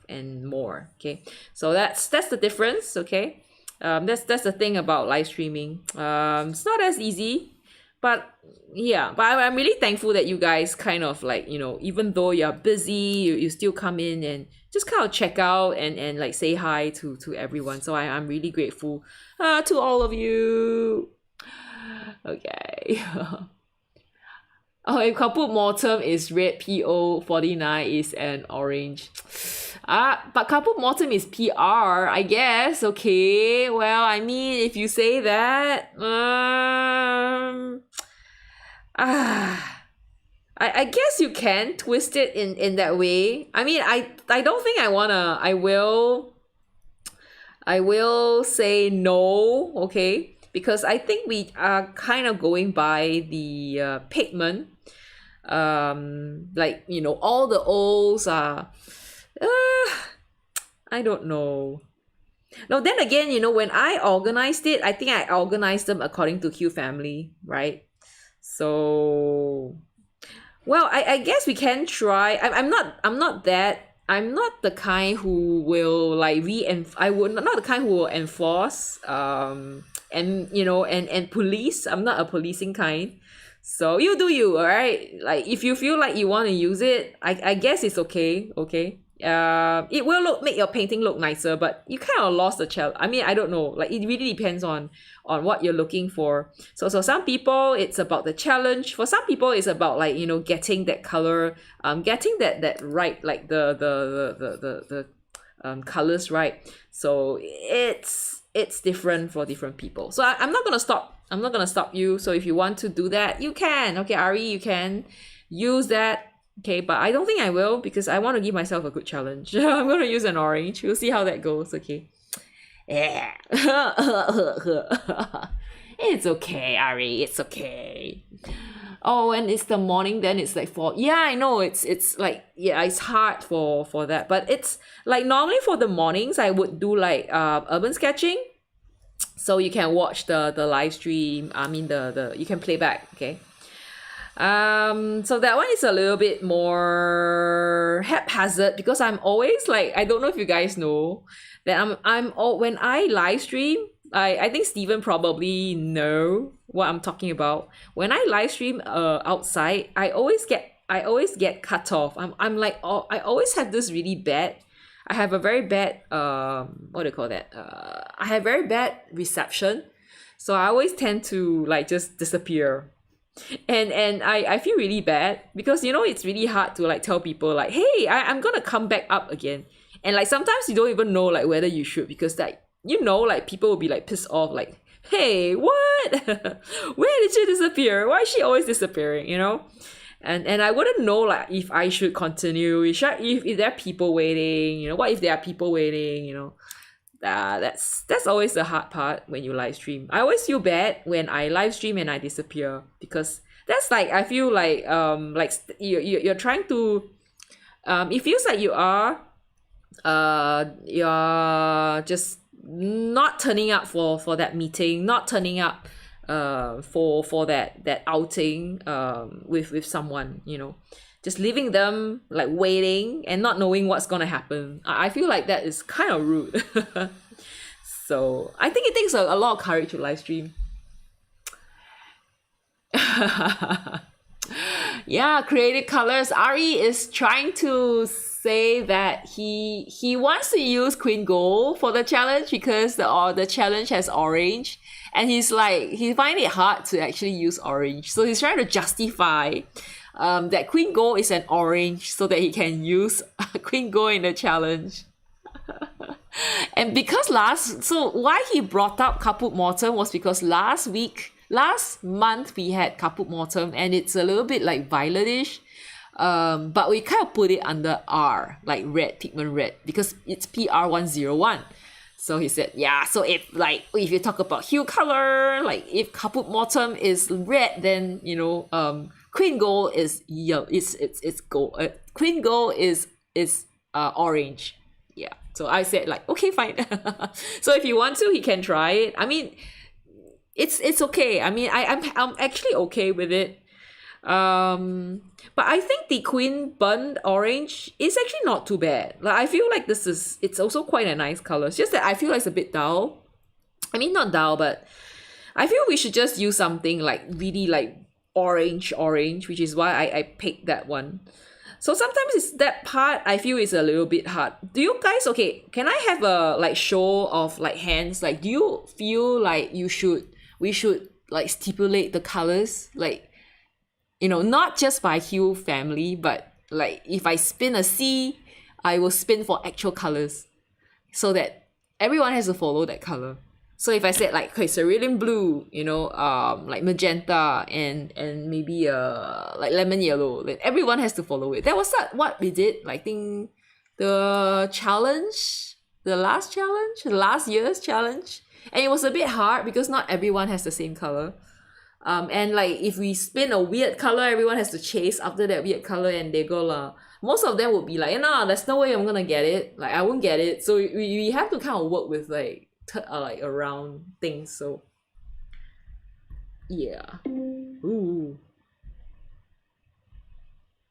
and more. Okay, so that's the difference. Okay. That's the thing about live streaming. It's not as easy, But yeah, but I'm really thankful that you guys kind of like, you know, even though you're busy, you still come in and just kind of check out and like say hi to everyone. So I'm really grateful to all of you. Okay. Oh, if kaput mortem is red, PO 49 is an orange. But kaput mortem is PR, I guess. Okay. Well, I mean, if you say that, I guess you can twist it in that way. I mean, I don't think I will say no, okay? Because I think we are kind of going by the pigment. Like, you know, all the O's are I don't know. No, then again, you know, when I organized it, I think I organized them according to Q family, right? So, well, I guess we can try. I'm not the kind who will like not the kind who will enforce and you know and police. I'm not a policing kind. So you do you, all right? Like if you feel like you want to use it, I guess it's okay. It will make your painting look nicer, but you kind of lost the challenge. I mean, I don't know. Like it really depends on what you're looking for. So some people it's about the challenge. For some people it's about like, you know, getting that color, getting that right, like the colors right. So it's different for different people. So I'm not gonna stop you. So if you want to do that, you can. Okay, Ari, you can use that. Okay, but I don't think I will because I want to give myself a good challenge. I'm going to use an orange. We'll see how that goes, okay? Yeah. It's okay, Ari. It's okay. Oh, and it's the morning, then it's like 4. Yeah, I know. It's like, yeah, it's hard for that. But it's like normally for the mornings, I would do like urban sketching. So you can watch the live stream. I mean, you can play back, okay? So that one is a little bit more haphazard because I'm always like, I don't know if you guys know that when I live stream, I think Steven probably know what I'm talking about. When I live stream outside, I always get cut off. I'm like, I always have this really bad, I have a very bad what do you call that? I have very bad reception. So I always tend to like just disappear. And I feel really bad because, you know, it's really hard to like tell people like, hey, I'm gonna come back up again. And like sometimes you don't even know like whether you should because like, you know, like people will be like pissed off like, hey, what? Where did she disappear? Why is she always disappearing, you know? And I wouldn't know like if I should continue, if there are people waiting, you know, what if there are people waiting, you know? That's always the hard part when you live stream. I always feel bad when I live stream and I disappear because that's like, I feel like you're trying to it feels like you're just not turning up for that meeting, not turning up for that outing with someone, you know, just leaving them like waiting and not knowing what's gonna happen. I feel like that is kind of rude. So I think it takes a lot of courage to live stream. Yeah, creative colors. Ari is trying to say that he wants to use Queen Gold for the challenge because the challenge has orange, and he's like, he find it hard to actually use orange. So he's trying to justify that Queen Gold is an orange so that he can use Queen Gold in the challenge. And because so why he brought up Kaput Mortem was because last month we had Kaput Mortem and it's a little bit like violetish, but we kind of put it under R, like red, pigment red, because it's PR101. So he said, yeah, so if you talk about hue color, like if Kaput Mortem is red, then, you know, Queen Gold is yellow. It's gold. Queen Gold is orange. Yeah. So I said like, okay, fine. So if you want to, he can try it. I mean, it's okay. I mean, I'm actually okay with it. But I think the Queen Burnt Orange is actually not too bad. Like I feel like it's also quite a nice color. It's just that I feel like it's a bit dull. I mean, not dull, but I feel we should just use something like really like orange, which is why I picked that one. So sometimes it's that part I feel is a little bit hard. Do you guys, okay, can I have a like show of like hands? Like, do you feel like we should like stipulate the colors? Like, you know, not just by hue family, but like if I spin a C, I will spin for actual colors so that everyone has to follow that color. So if I said like, okay, cerulean blue, you know, like magenta and maybe like lemon yellow, then everyone has to follow it. That was what we did. Like, I think the last year's challenge, and it was a bit hard because not everyone has the same color. And like if we spin a weird color, everyone has to chase after that weird color, and they go lah. Most of them would be like, no, there's no way I'm gonna get it. Like, I won't get it. So we have to kind of work with like around things. So yeah. Ooh.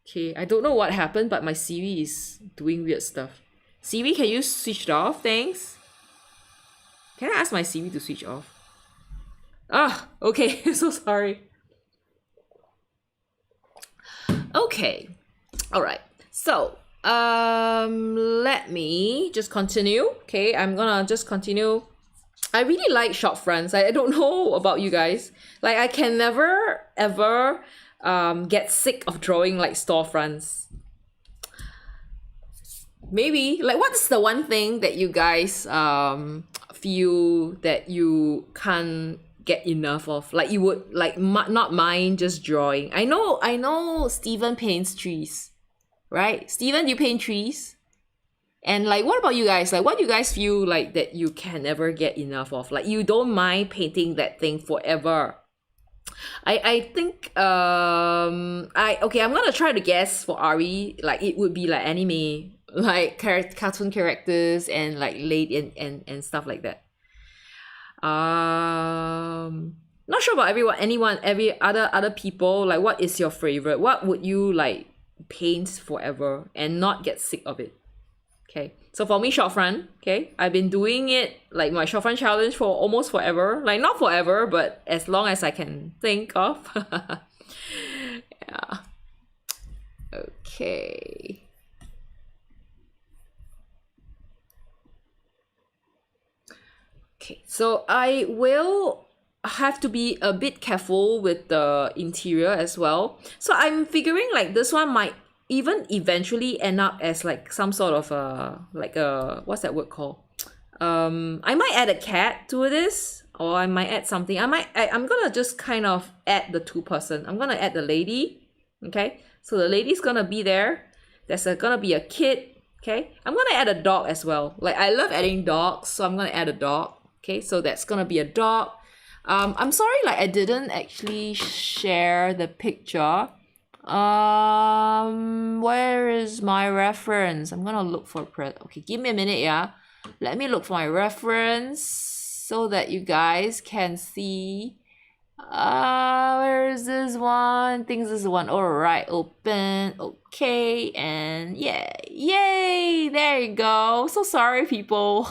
Okay, I don't know what happened, but my Siri is doing weird stuff. Siri, can you switch it off? Thanks. Can I ask my Siri to switch off? Ah, okay. So sorry. Okay. All right. So let me just continue. Okay, I'm gonna just continue. I really like shop fronts. I don't know about you guys. Like, I can never ever get sick of drawing like storefronts. Maybe like, what's the one thing that you guys feel that you can't get enough of? Like, you would like not mind just drawing. I know Steven paints trees. Right? Steven, you paint trees? And like, what about you guys? Like, what do you guys feel like that you can never get enough of? Like, you don't mind painting that thing forever. I think I'm gonna try to guess for Ari. Like, it would be like anime, like cartoon characters and like late and stuff like that. Not sure about every other people. Like, what is your favorite? What would you like paint forever and not get sick of it? Okay, so for me, shopfront. Okay, I've been doing it like my shopfront challenge for almost forever. Like, not forever, but as long as I can think of. Yeah. Okay. Okay, so I will have to be a bit careful with the interior as well. So I'm figuring like this one might even eventually end up as like some sort of what's that word called? I might add a cat to this, or I might add something. I'm gonna just kind of add the two-person. I'm gonna add the lady. Okay, so the lady's gonna be there. There's gonna be a kid. Okay, I'm gonna add a dog as well. Like, I love adding dogs, so I'm gonna add a dog. Okay, so that's gonna be a dog. I'm sorry, like, I didn't actually share the picture. Where is my reference? I'm gonna look for okay, give me a minute, yeah. Let me look for my reference so that you guys can see. Where is this one? I think this is the one. All right, open. Okay, and yay, there you go. So sorry, people.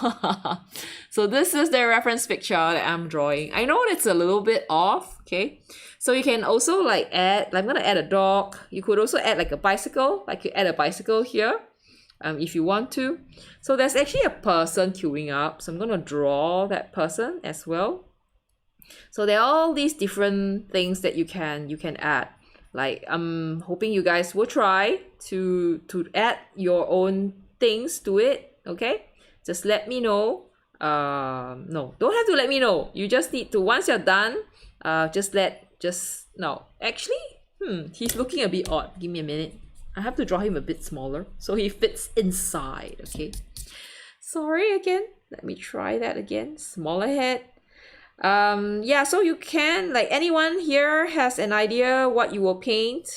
So this is the reference picture that I'm drawing. I know it's a little bit off. Okay, so you can also like add. I'm gonna add a dog. You could also add like a bicycle. Like, you add a bicycle here, if you want to. So there's actually a person queuing up. So I'm gonna draw that person as well. So there are all these different things that you can add. Like, I'm hoping you guys will try to add your own things to it. Okay, just let me know. No, don't have to let me know. You just need to, once you're done, no. Actually, he's looking a bit odd. Give me a minute. I have to draw him a bit smaller so he fits inside. Okay, sorry again. Let me try that again. Smaller head. Yeah, so you can, like, anyone here has an idea what you will paint.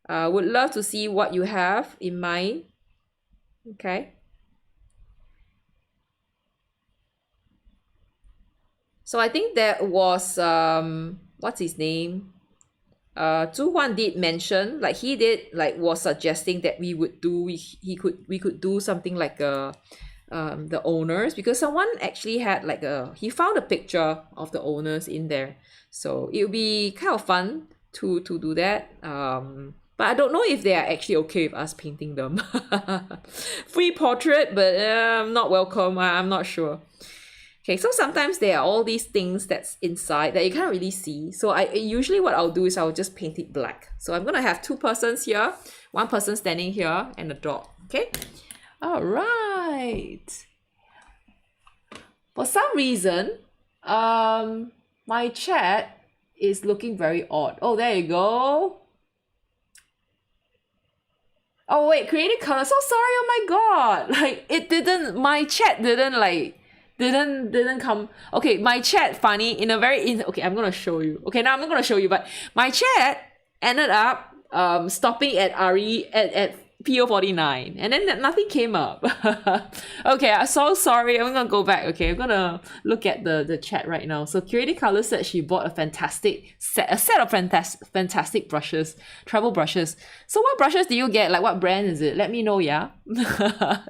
Would love to see what you have in mind. Okay, so I think that was what's his name, Zhu Huan did mention, like, he did, like, was suggesting that we could do something like a the owners, because someone actually had like he found a picture of the owners in there. So it would be kind of fun to do that. But I don't know if they are actually okay with us painting them. Free portrait, but not welcome. I'm not sure. Okay, so sometimes there are all these things that's inside that you can't really see. So usually what I'll do is I'll just paint it black. So I'm gonna have two persons here, one person standing here, and a dog. Okay. All right. For some reason, my chat is looking very odd. Oh, there you go. Oh wait, created color. So sorry. Oh my god. Like it didn't. My chat didn't like. Didn't come. Okay, my chat funny in a very okay, I'm gonna show you. Okay, now I'm not gonna show you, but my chat ended up stopping at RE at PO49, and then nothing came up. Okay, I'm so sorry. I'm gonna go back. Okay, I'm gonna look at the chat right now. So Curated Color said she bought a set of fantastic brushes, travel brushes. So what brushes do you get? Like what brand is it? Let me know, yeah.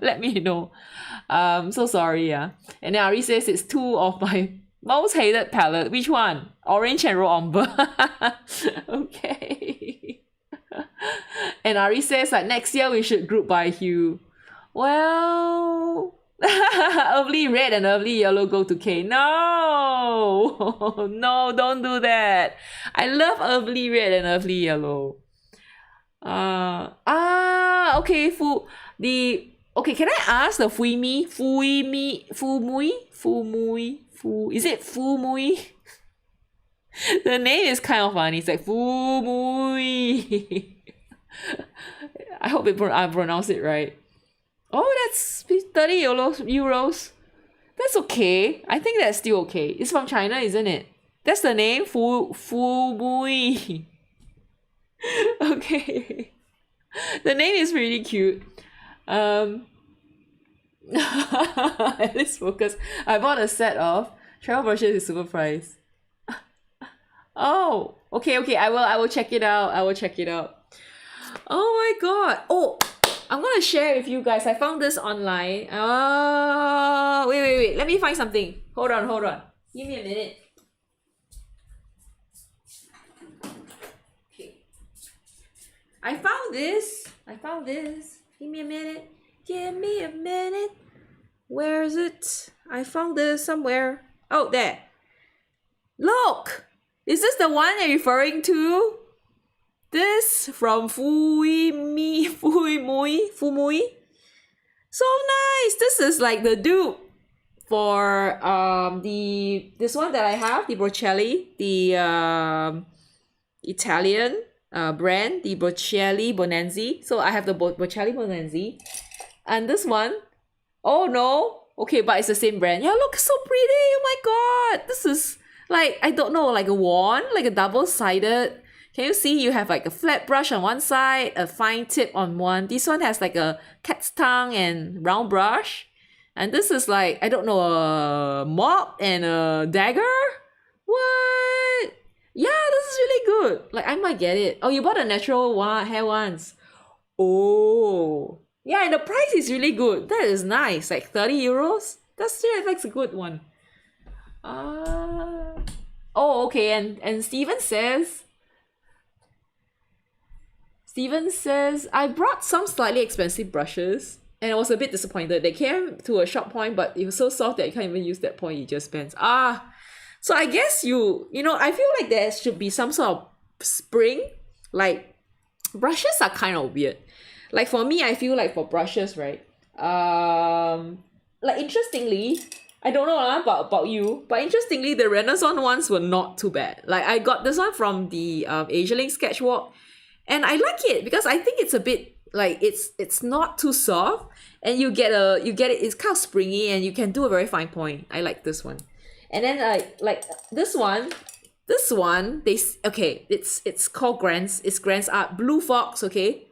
Let me know. So sorry, yeah. And then Ari says it's two of my most hated palette. Which one? Orange and Raw Umber. Okay. And Ari says like next year we should group by hue. Well, Early Red and Early Yellow go to K. No, no, don't do that. I love Early Red and Early Yellow. Okay, okay, can I ask the Fumui? Is it Fumui? The name is kind of funny. It's like Fumui. I hope I pronounced it right. Oh, that's 30 euros. That's okay. I think that's still okay. It's from China, isn't it? That's the name? Fumui. Okay. The name is really cute. Let's focus. I bought a set of travel brushes with super price. Oh, okay. I will check it out. Oh my god. Oh, I'm gonna share with you guys. I found this online. Wait. Let me find something. Hold on. Give me a minute. Okay. I found this. Give me a minute. Where is it? I found this somewhere. Oh, there. Look! Is this the one you're referring to? This from Fumui. So nice! This is like the dupe for this one that I have, the Bocelli, the Italian brand, the Bocelli Bonanzi. So I have the Bocelli Bonanzi. And this one, oh no, okay, but it's the same brand. Yeah, look, so pretty. Oh my god, this is like, I don't know, like a wand, like a double-sided. Can you see? You have like a flat brush on one side, a fine tip on one. This one has like a cat's tongue and round brush. And this is like, I don't know, a mop and a dagger? What? Yeah, this is really good. Like, I might get it. Oh, you bought a natural hair ones. Oh. Yeah, and the price is really good. That is nice. Like 30 euros. That's a good one. Oh, okay. And Steven says, I brought some slightly expensive brushes and I was a bit disappointed. They came to a short point, but it was so soft that you can't even use that point you just spent. So I guess you know, I feel like there should be some sort of spring. Like, brushes are kind of weird. Like for me, I feel like for brushes, right? Like interestingly, I don't know about you, but interestingly, the Renaissance ones were not too bad. Like I got this one from the Asialink Sketchwalk, and I like it because I think it's a bit like it's not too soft, and you get it. It's kind of springy, and you can do a very fine point. I like this one, and then like this one. It's called Grand's Art Blue Fox, okay.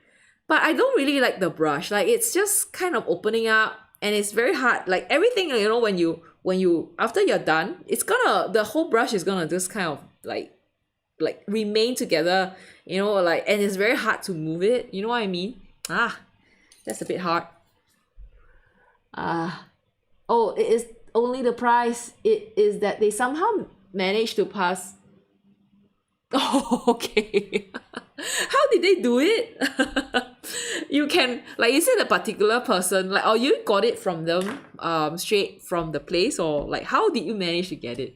But I don't really like the brush. Like it's just kind of opening up and it's very hard. Like everything, you know, when you after you're done, the whole brush is gonna just kind of like remain together, you know, like, and it's very hard to move it. You know what I mean? That's a bit hard. Oh, it is only the price. It is that they somehow managed to pass. Oh, okay. How did they do it? You can, like, is it a particular person, like, or you got it from them straight from the place, or like how did you manage to get it?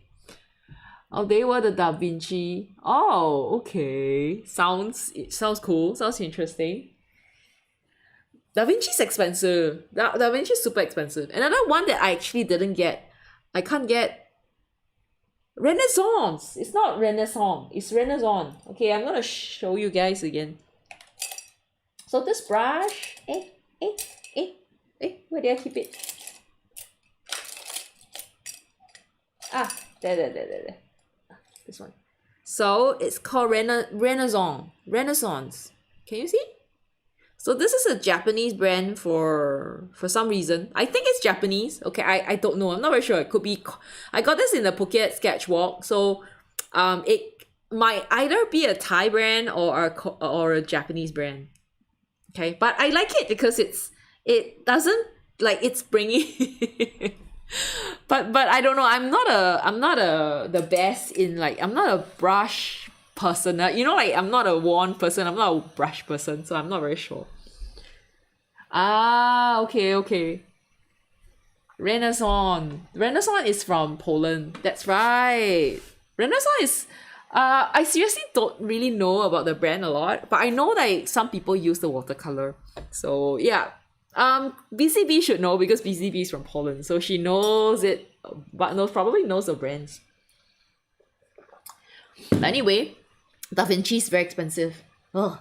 Oh, they were the Da Vinci. Oh, okay. It sounds cool. Sounds interesting. Da Vinci's expensive. Da Vinci's super expensive. Another one that I actually didn't get, I can't get, Renaissance. It's not Renaissance. It's Renaissance. Okay, I'm gonna show you guys again. So this brush, where did I keep it? Ah, there. This one. So it's called Renaissance. Can you see? So this is a Japanese brand for some reason. I think it's Japanese. Okay, I don't know. I'm not very sure. It could be. I got this in the Phuket Sketchwalk. So it might either be a Thai brand or a Japanese brand. Okay, but I like it because it doesn't, like, it's springy. But I don't know. I'm not the best in, like, I'm not a brush person. You know, like, I'm not a wand person. I'm not a brush person. So I'm not very sure. Ah, okay. Renaissance is from Poland. That's right. Renaissance is, I seriously don't really know about the brand a lot, but I know like some people use the watercolor. So yeah. BCB should know because BCB is from Poland, so she knows it, but probably knows the brands. But anyway, Da Vinci is very expensive. Oh,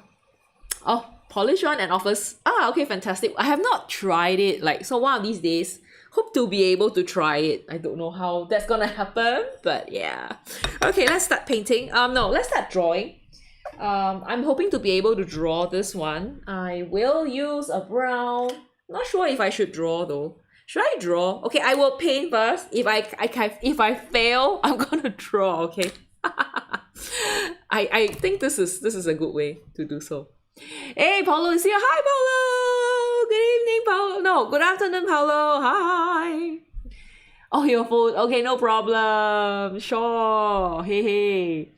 polish one and offers. Ah, okay, fantastic. I have not tried it. Like, so one of these days, hope to be able to try it. I don't know how that's gonna happen, but yeah. Okay, let's start painting. No, let's start drawing. I'm hoping to be able to draw this one. I will use a brown. Not sure if I should draw though. Should I draw? Okay, I will paint first. If I fail, I'm gonna draw. Okay. I think this is a good way to do so. Hey, Paulo is here. Hi, Paulo. Good evening, Paulo. No, good afternoon, Paulo. Hi. Oh, your phone. Okay, no problem. Sure. Hey.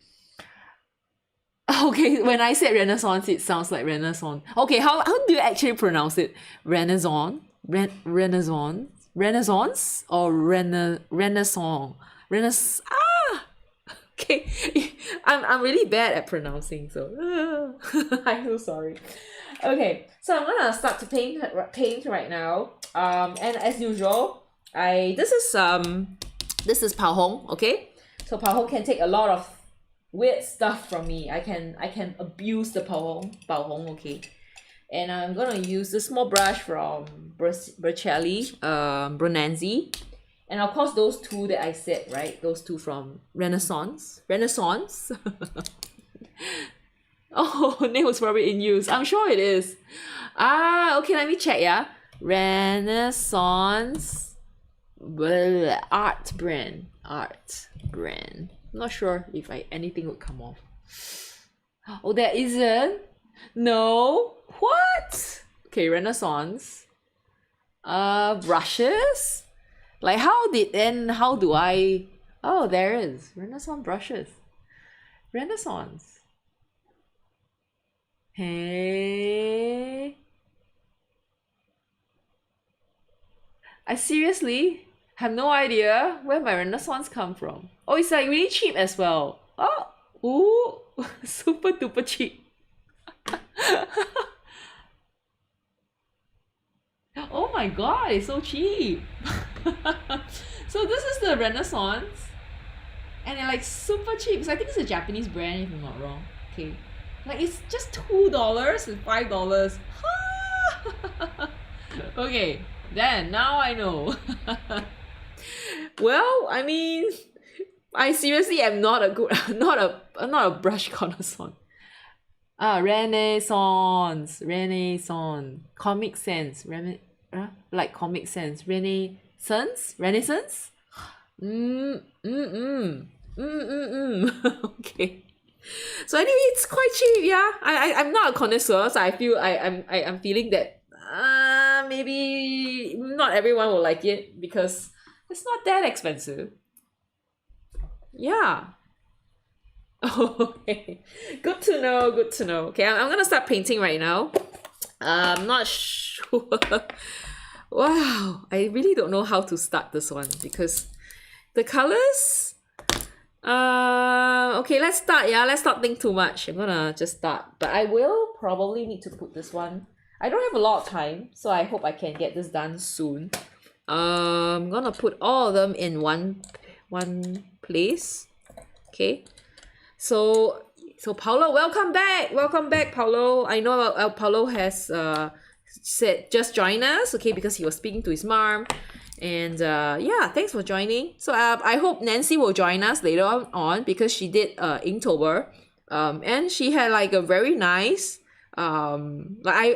Okay, when I said Renaissance, it sounds like Renaissance. Okay, how do you actually pronounce it? Renaissance? Renaissance? Or Renaissance? Okay, I'm really bad at pronouncing, so I'm so sorry. Okay, so I'm gonna start to paint right now. And as usual, this is Pao Hong. Okay, so Pao Hong can take a lot of weird stuff from me. I can abuse the Pao Hong, okay. And I'm gonna use this small brush from Bercelli, Brunanzi. And of course those two that I said, right? Those two from Renaissance. Oh, nails probably in use. I'm sure it is. Ah, okay, let me check, yeah. Renaissance art brand. I'm not sure if anything would come off. Oh, there isn't? No? What? Okay, Renaissance. Brushes? Like, how do I... Oh, there is. Renaissance brushes. Renaissance. Hey. I seriously have no idea where my Renaissance come from. Oh, it's like really cheap as well. Oh, ooh, super duper cheap. Oh my god, it's so cheap. So this is the Renaissance. And they're like super cheap. So I think it's a Japanese brand if I'm not wrong. Okay. Like it's just $2 and $5. Okay, then now I know. Well, I mean, I seriously am not a brush connoisseur. Renaissance. Comic Sans. Like Comic Sans. Renaissance? Okay. So anyway, it's quite cheap, yeah. I'm not a connoisseur, so I feel I'm feeling that maybe not everyone will like it because it's not that expensive. Yeah. Okay. Good to know. Good to know. Okay, I'm gonna start painting right now. I'm not sure. Wow, I really don't know how to start this one because the colors. Okay, let's start. Yeah, let's not think too much. I'm gonna just start, but I will probably need to put this one. I don't have a lot of time, so I hope I can get this done soon. I'm gonna put all of them in one place. Okay, so Paulo, welcome back, Paulo. I know Paulo has said just join us, okay, because he was speaking to his mom. And yeah, thanks for joining. So I hope Nancy will join us later on because she did Inktober, and she had like a very nice like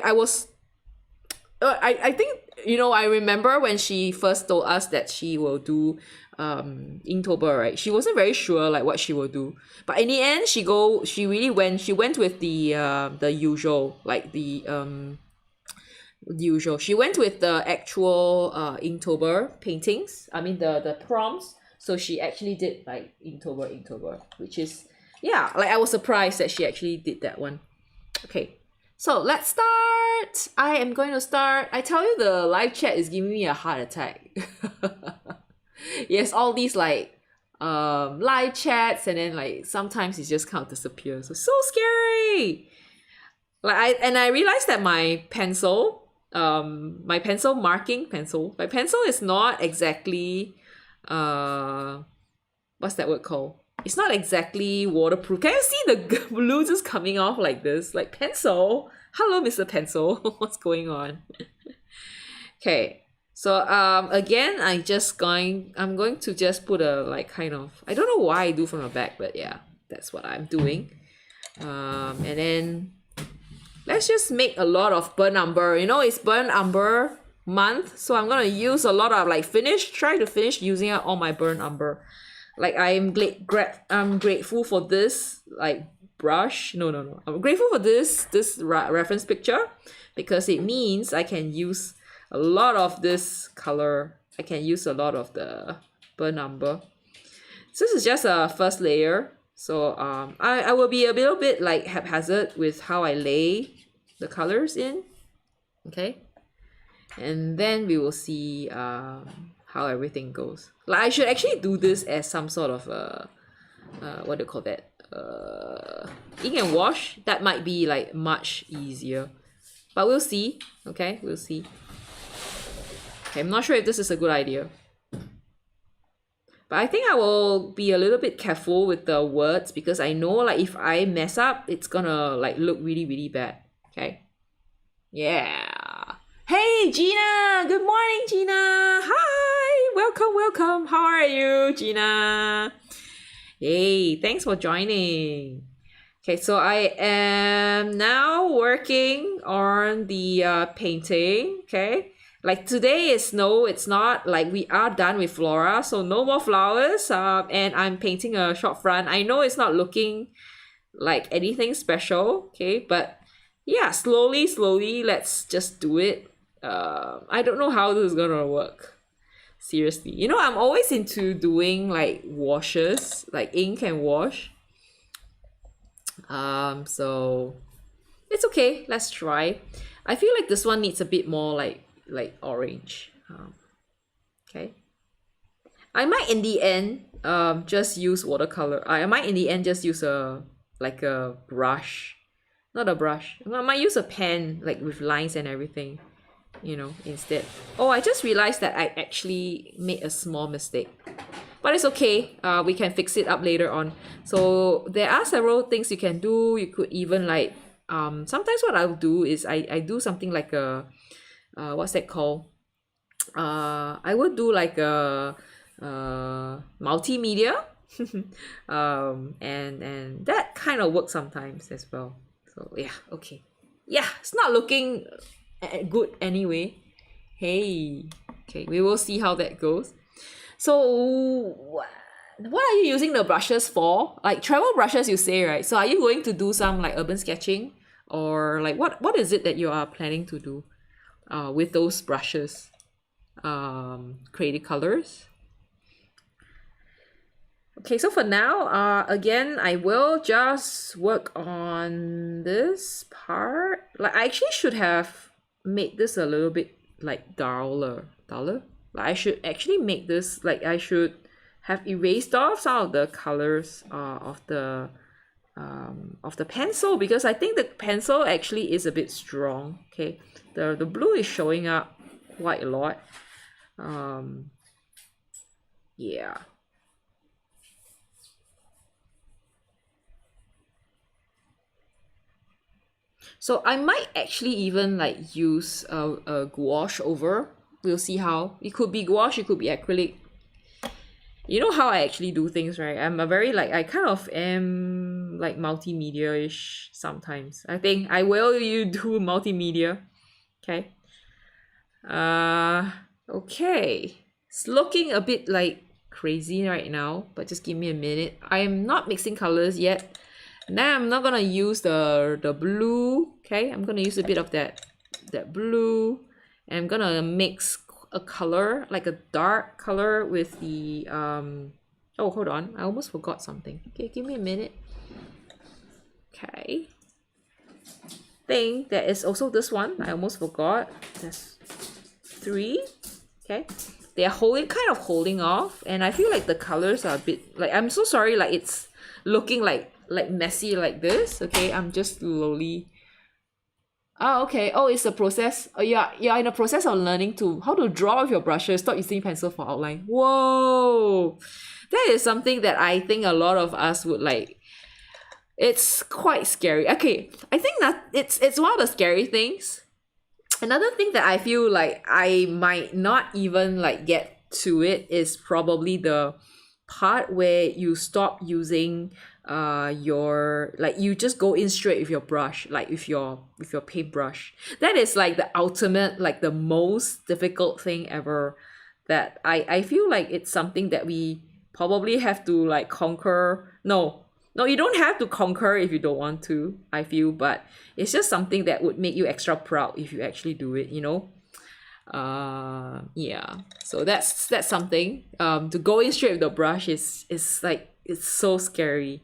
I think, you know, I remember when she first told us that she will do Inktober, right? She wasn't very sure like what she will do, but in the end she went with the usual, like the usual. She went with the actual Inktober paintings. I mean the prompts. So she actually did like Inktober, which is, yeah, like I was surprised that she actually did that one. Okay, so let's start. I am going to start. I tell you, the live chat is giving me a heart attack. Yes, all these like live chats, and then like sometimes it just kind of disappears. So scary. Like I realized that my pencil marking pencil, my pencil is not exactly what's that word called? It's not exactly waterproof. Can you see the blue just coming off like this? Like, pencil? Hello, Mr. Pencil. What's going on? Okay. So again, I'm going to just put a like kind of, I don't know why I do from the back, but yeah, that's what I'm doing. And then let's just make a lot of burnt umber. You know, it's burnt umber month, so I'm gonna use a lot of like try to finish using up all my burnt umber. Like I'm grateful for this like brush. No. I'm grateful for this reference picture because it means I can use a lot of this color. I can use a lot of the burnt umber. So this is just a first layer. So I will be a little bit like haphazard with how I lay the colors in. Okay. And then we will see how everything goes. Like I should actually do this as some sort of what do you call that? Ink and wash. That might be like much easier. But we'll see. Okay, we'll see. Okay, I'm not sure if this is a good idea. But I think I will be a little bit careful with the words because I know like if I mess up, it's gonna like look really, really bad. Okay. Yeah. Hey, Gina! Good morning, Gina! Hi! Welcome! How are you, Gina? Hey, thanks for joining. Okay, so I am now working on the painting, okay? Like today is it's not like we are done with flora, so no more flowers. And I'm painting a short front. I know it's not looking like anything special, okay? But yeah, slowly, let's just do it. I don't know how this is gonna work. Seriously, you know, I'm always into doing like washes, like ink and wash. So it's okay. Let's try. I feel like this one needs a bit more like orange. Okay. I might in the end just use watercolor. I might in the end just use a brush, not a brush. I might use a pen like with lines and everything, you know, instead. Oh, I just realized that I actually made a small mistake, but it's okay. We can fix it up later on. So there are several things you can do. You could even like sometimes what I'll do is I do something like a what's that called? I would do like a multimedia, and that kind of works sometimes as well. So yeah, okay, yeah, it's not looking good anyway. Hey, okay, we will see how that goes. So what are you using the brushes for? Like travel brushes, you say, right? So are you going to do some like urban sketching, or like what is it that you are planning to do? with those brushes, creative colors. Okay, so for now, again, I will just work on this part. Like, I actually should have made this a little bit like duller. Like, I should actually make this, like, I should have erased off some of the colors of the pencil, because I think the pencil actually is a bit strong. Okay, the blue is showing up quite a lot. Yeah. So I might actually even like use a gouache over. We'll see how. It could be gouache, it could be acrylic. You know how I actually do things, right? I'm a very like, I kind of am like multimedia-ish sometimes. I think I will you do multimedia. Okay. Okay. It's looking a bit like crazy right now, but just give me a minute. I am not mixing colors yet. Now I'm not gonna use the blue. Okay, I'm gonna use a bit of that blue, and I'm gonna mix a color, like a dark color, with the oh, hold on, I almost forgot something. Okay, give me a minute. Okay, thing there is also this one. I almost forgot. There's 3. Okay, they are kind of holding off, and I feel like the colors are a bit like, I'm so sorry, like it's looking like messy like this. Okay, I'm just slowly. Oh, okay. Oh, it's a process. Oh, yeah, you're in the process of learning how to draw with your brushes. Stop using pencil for outline. Whoa, that is something that I think a lot of us would like. It's quite scary. Okay, I think that it's one of the scary things. Another thing that I feel like I might not even like get to it is probably the part where you stop using your, like, you just go in straight with your brush, like with your paintbrush. That is like the ultimate, like the most difficult thing ever, that I feel like it's something that we probably have to like conquer. No, you don't have to conquer if you don't want to, I feel, but it's just something that would make you extra proud if you actually do it, you know. Yeah, so that's something. To go in straight with the brush is like, it's so scary.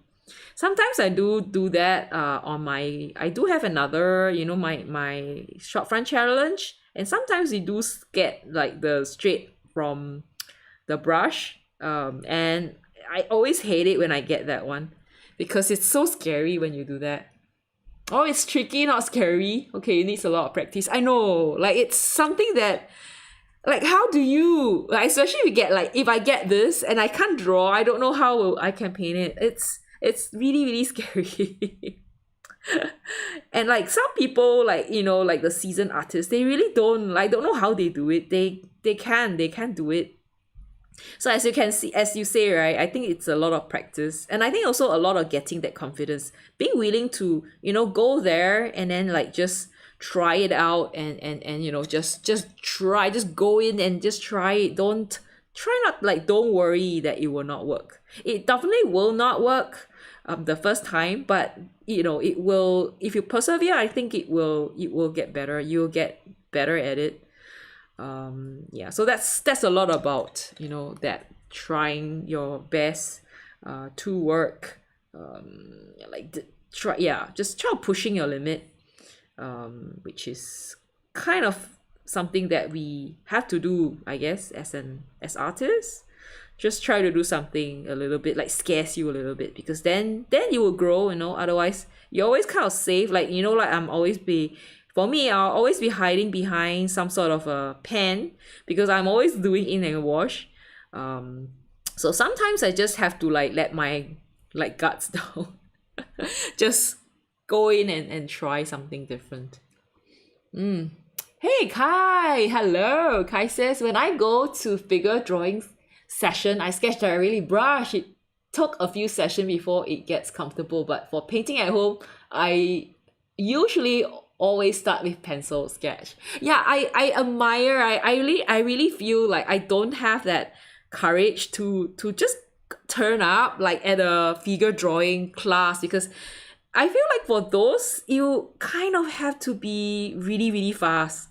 Sometimes I do that on my, I do have another, you know, my short front challenge, and sometimes we do get like the straight from the brush, and I always hate it when I get that one, because it's so scary when you do that. Oh, it's tricky, not scary. Okay, it needs a lot of practice. I know, like, it's something that, like, how do you, like, especially if you get, like, if I get this and I can't draw, I don't know how I can paint it. It's really, really scary. And like some people, like, you know, like the seasoned artists, they really don't, I don't know how they do it. They can't do it. So as you can see, as you say, right, I think it's a lot of practice, and I think also a lot of getting that confidence, being willing to, you know, go there and then like just try it out, and you know, just try, just go in and just try it. Don't worry that it will not work. It definitely will not work the first time, but you know, it will, if you persevere, I think it will get better. You'll get better at it. Yeah, so that's a lot about, you know, that trying your best to work, just try pushing your limit, which is kind of something that we have to do, I guess, as artists. Just try to do something a little bit, like, scares you a little bit, because then you will grow, you know. Otherwise you're always kind of safe, like, you know, like for me, I'll always be hiding behind some sort of a pen, because I'm always doing in and wash. So sometimes I just have to like let my like guts down. Just go in and try something different. Hey Kai, hello. Kai says, when I go to figure drawing session, I sketch directly brush. It took a few sessions before it gets comfortable, but for painting at home, I usually always start with pencil sketch. Yeah, I admire, I really feel like I don't have that courage to just turn up like at a figure drawing class, because I feel like for those, you kind of have to be really, really fast.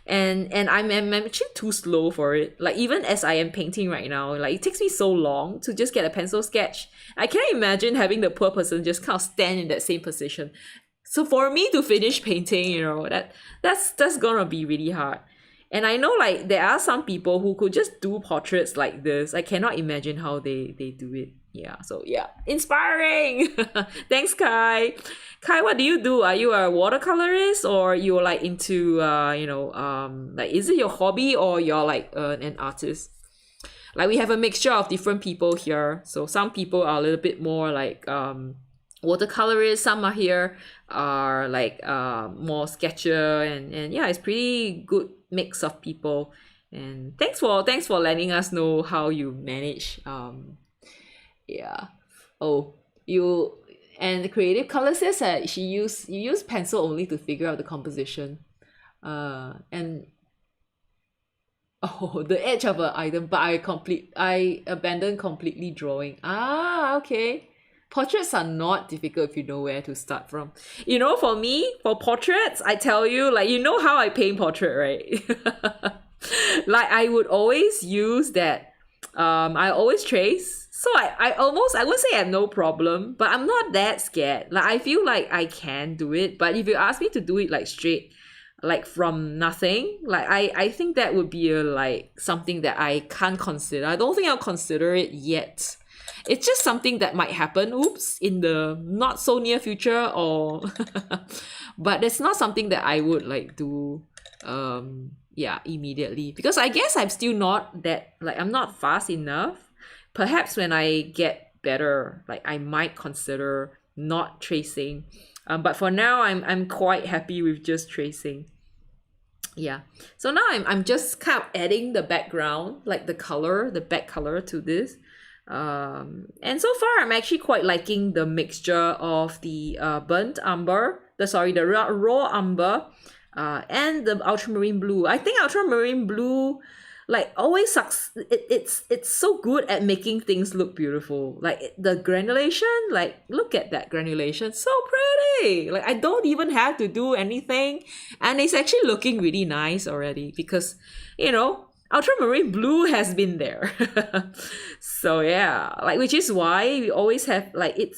and I'm actually too slow for it. Like even as I am painting right now, like it takes me so long to just get a pencil sketch. I can't imagine having the poor person just kind of stand in that same position. So for me to finish painting, you know, that's gonna be really hard. And I know like there are some people who could just do portraits like this. I cannot imagine how they do it. Yeah, so yeah, inspiring. Thanks, Kai. Kai, what do you do? Are you a watercolorist or you're like into like is it your hobby or you're like an artist? Like we have a mixture of different people here. So some people are a little bit more like watercolorists, some are here are like more sketcher and yeah, it's pretty good mix of people. And thanks for letting us know how you manage yeah. Oh, you and the creative color says that you use pencil only to figure out the composition. And oh, the edge of an item, but I abandoned completely drawing. Ah, okay. Portraits are not difficult if you know where to start from. You know, for me, for portraits, I tell you, like, you know how I paint portrait, right? Like, I would always use that. I always trace. So I wouldn't say I have no problem, but I'm not that scared. Like, I feel like I can do it. But if you ask me to do it, like, straight, like, from nothing, like, I think that would be like, something that I can't consider. I don't think I'll consider it yet. It's just something that might happen, oops, in the not so near future or but it's not something that I would like do immediately, because I guess I'm still not that, like, I'm not fast enough. Perhaps when I get better, like I might consider not tracing. But for now I'm quite happy with just tracing. Yeah. So now I'm just kind of adding the background, like the back color to this. And so far I'm actually quite liking the mixture of the burnt umber, the raw umber, and the ultramarine blue. I think ultramarine blue like always sucks. It's so good at making things look beautiful. Like the granulation, like look at that granulation, so pretty. Like I don't even have to do anything, and it's actually looking really nice already because, you know, ultramarine blue has been there. So yeah, like, which is why we always have like it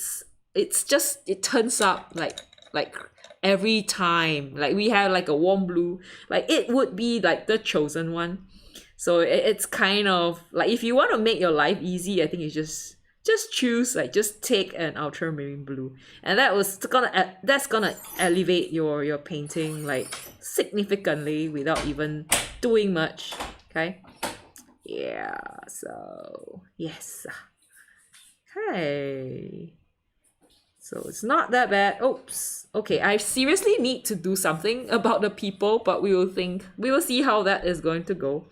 turns up like every time. Like we have like a warm blue, like it would be like the chosen one. So it's kind of like, if you want to make your life easy, I think you just choose, like, just take an ultramarine blue, and that's gonna elevate your painting like significantly without even doing much. Okay, yeah, so yes, okay, so it's not that bad. Oops, okay, I seriously need to do something about the people, but we will see how that is going to go.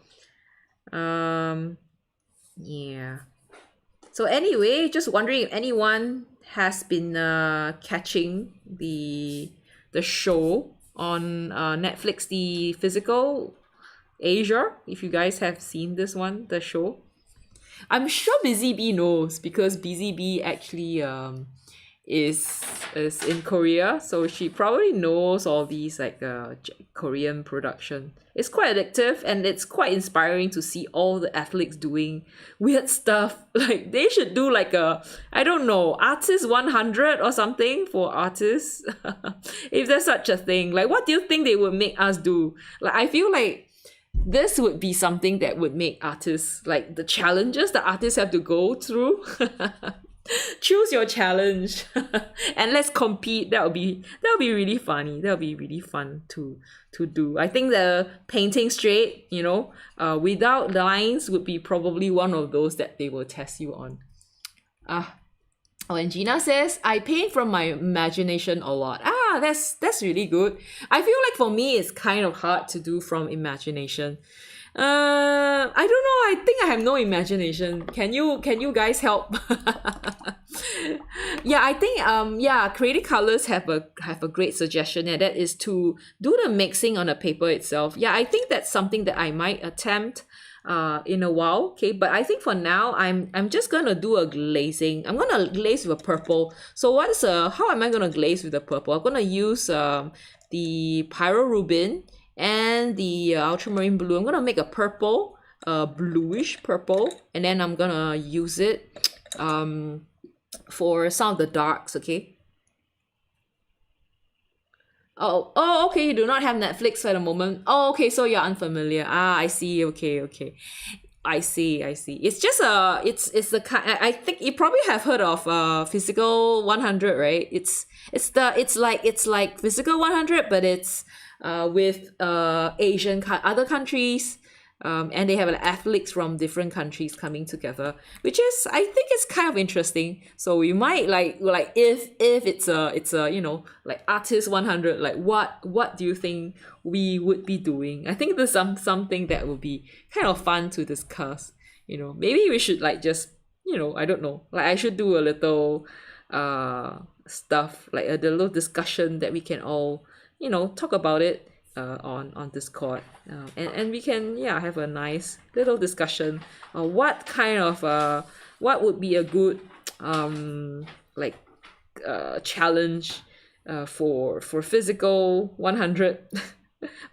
Yeah, so anyway, just wondering if anyone has been catching the show on Netflix, the physical Asia, if you guys have seen this one, the show. I'm sure Busy Bee knows, because Busy Bee actually is in Korea, so she probably knows all these like Korean production. It's quite addictive, and it's quite inspiring to see all the athletes doing weird stuff. Like they should do like a, I don't know, artist 100 or something for artists. If there's such a thing. Like what do you think they would make us do? Like I feel like this would be something that would make artists, like the challenges that artists have to go through. Choose your challenge and let's compete. That'll be really funny. That'll be really fun to do. I think the painting straight, you know, without lines would be probably one of those that they will test you on. Oh, and Gina says, I paint from my imagination a lot. That's really good. I feel like for me it's kind of hard to do from imagination. I don't know, I think I have no imagination. Can you guys help? Yeah, I think Creative Colors have a great suggestion, and that is to do the mixing on the paper itself. Yeah, I think that's something that I might attempt in a while. Okay, but I think for now I'm just gonna do a glazing. I'm gonna glaze with a purple. So how am I gonna glaze with the purple? I'm gonna use the pyrorubin and the ultramarine blue. I'm gonna make a purple, bluish purple, and then I'm gonna use it for some of the darks, okay? Oh, okay, you do not have Netflix at the moment. Oh, okay, so you're unfamiliar. Ah, I see, okay. I see. It's just it's the kind. I think you probably have heard of Physical 100, right? It's like Physical 100, but it's with other countries, and they have athletes from different countries coming together, which is, I think, it's kind of interesting. So you might like if it's a you know, like Artist 100, like what do you think we would be doing? I think there's something that would be kind of fun to discuss. You know, maybe we should like just, you know, I don't know, like I should do a little stuff, like a little discussion that we can all, you know, talk about it on Discord, and we can have a nice little discussion. What kind of what would be a good like challenge for Physical 100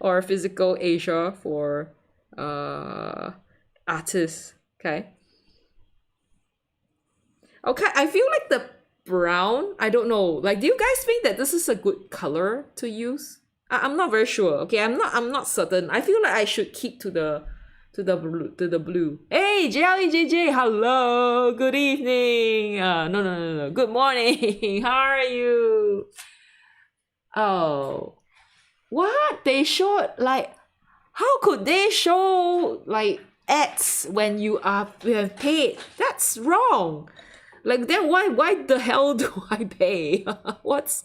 or Physical Asia for artists. Okay, I feel like the brown, I don't know, like, do you guys think that this is a good color to use? I'm not very sure. Okay, I'm not certain. I feel like I should keep to the blue. Hey, JJ, hello, good evening. No. Good morning. How are you? Oh, what? They showed, like, how could they show like ads when you have paid? That's wrong. Like, then why the hell do I pay? What's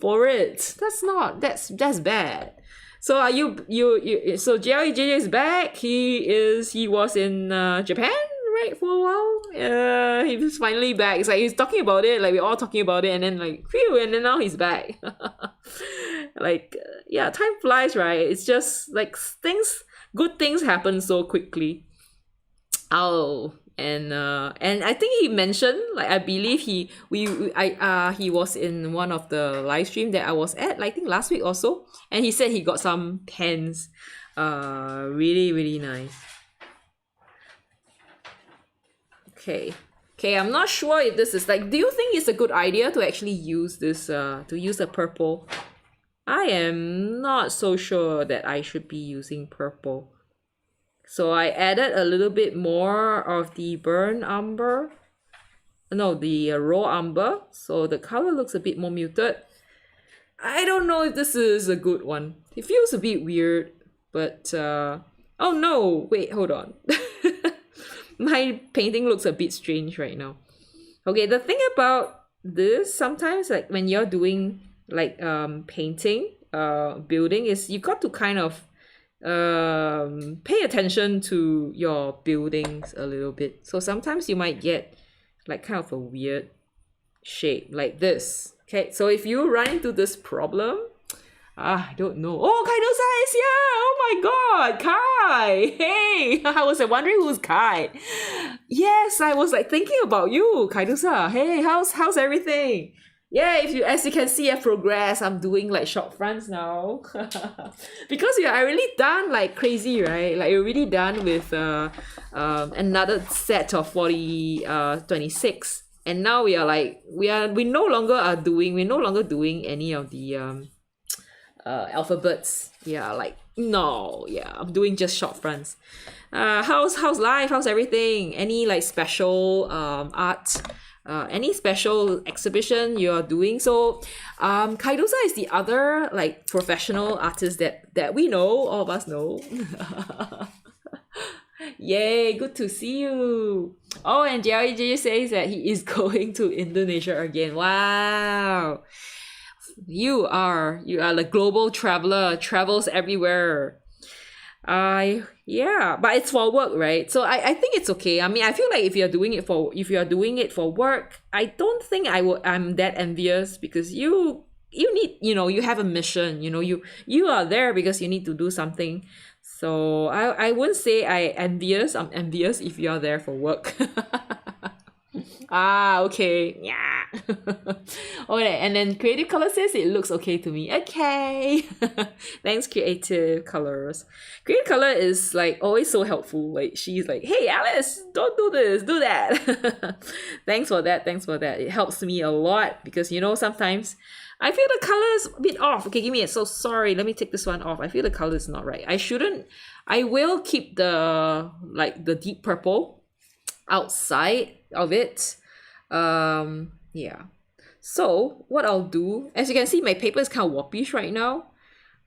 for it? That's bad. So are you so JJ is back. He was in Japan, right, for a while. He was finally back. It's like he's talking about it, like we're all talking about it, and then like phew, and then now he's back. Like, yeah, time flies, right? It's just like good things happen so quickly. Oh, and I think he mentioned, like, I believe he was in one of the live stream that I was at, like, I think last week or so, and he said he got some pens, really nice. Okay, I'm not sure if this is like, do you think it's a good idea to actually use this to use a purple? I am not so sure that I should be using purple. So I added a little bit more of the burnt umber. No, the raw umber. So the color looks a bit more muted. I don't know if this is a good one. It feels a bit weird, but oh no, wait, hold on. My painting looks a bit strange right now. Okay, the thing about this, sometimes, like, when you're doing like painting, building, is you got to kind of pay attention to your buildings a little bit. So sometimes you might get like kind of a weird shape like this. Okay, so if you run into this problem, I don't know. Oh, Kaidosa is here! Oh my god, Kai! Hey! I was wondering who's Kai. Yes, I was like thinking about you, Kaidosa. Hey, how's everything? Yeah, as you can see, I progress. I'm doing like short fronts now. Because I really done like crazy, right? Like, you're really done with another set of 26. And now we're no longer doing any of the alphabets. Yeah, like, no, yeah, I'm doing just short fronts. How's life? How's everything? Any like special art? Any special exhibition you're doing? So Kaidosa is the other like professional artist that we know, all of us know. Yay, good to see you. Oh, and JJ says that he is going to Indonesia again. Wow, you are the global traveler, travels everywhere. Yeah, but it's for work, right? So I think it's okay. I mean, I feel like if you are doing it for work, I don't think I'm that envious, because you need, you have a mission, you are there because you need to do something. So I wouldn't say I'm envious if you are there for work. Ah, okay. Yeah. Okay, and then Creative Color says it looks okay to me. Okay. Thanks, Creative Colors. Creative Color is like always so helpful. Like she's like, hey Alice, don't do this, do that. Thanks for that. Thanks for that. It helps me a lot because sometimes I feel the color is a bit off. Okay, give me it. So sorry. Let me take this one off. I feel the color is not right. I will keep the deep purple outside of it. Yeah. So what I'll do, as you can see, my paper is kind of woppish right now.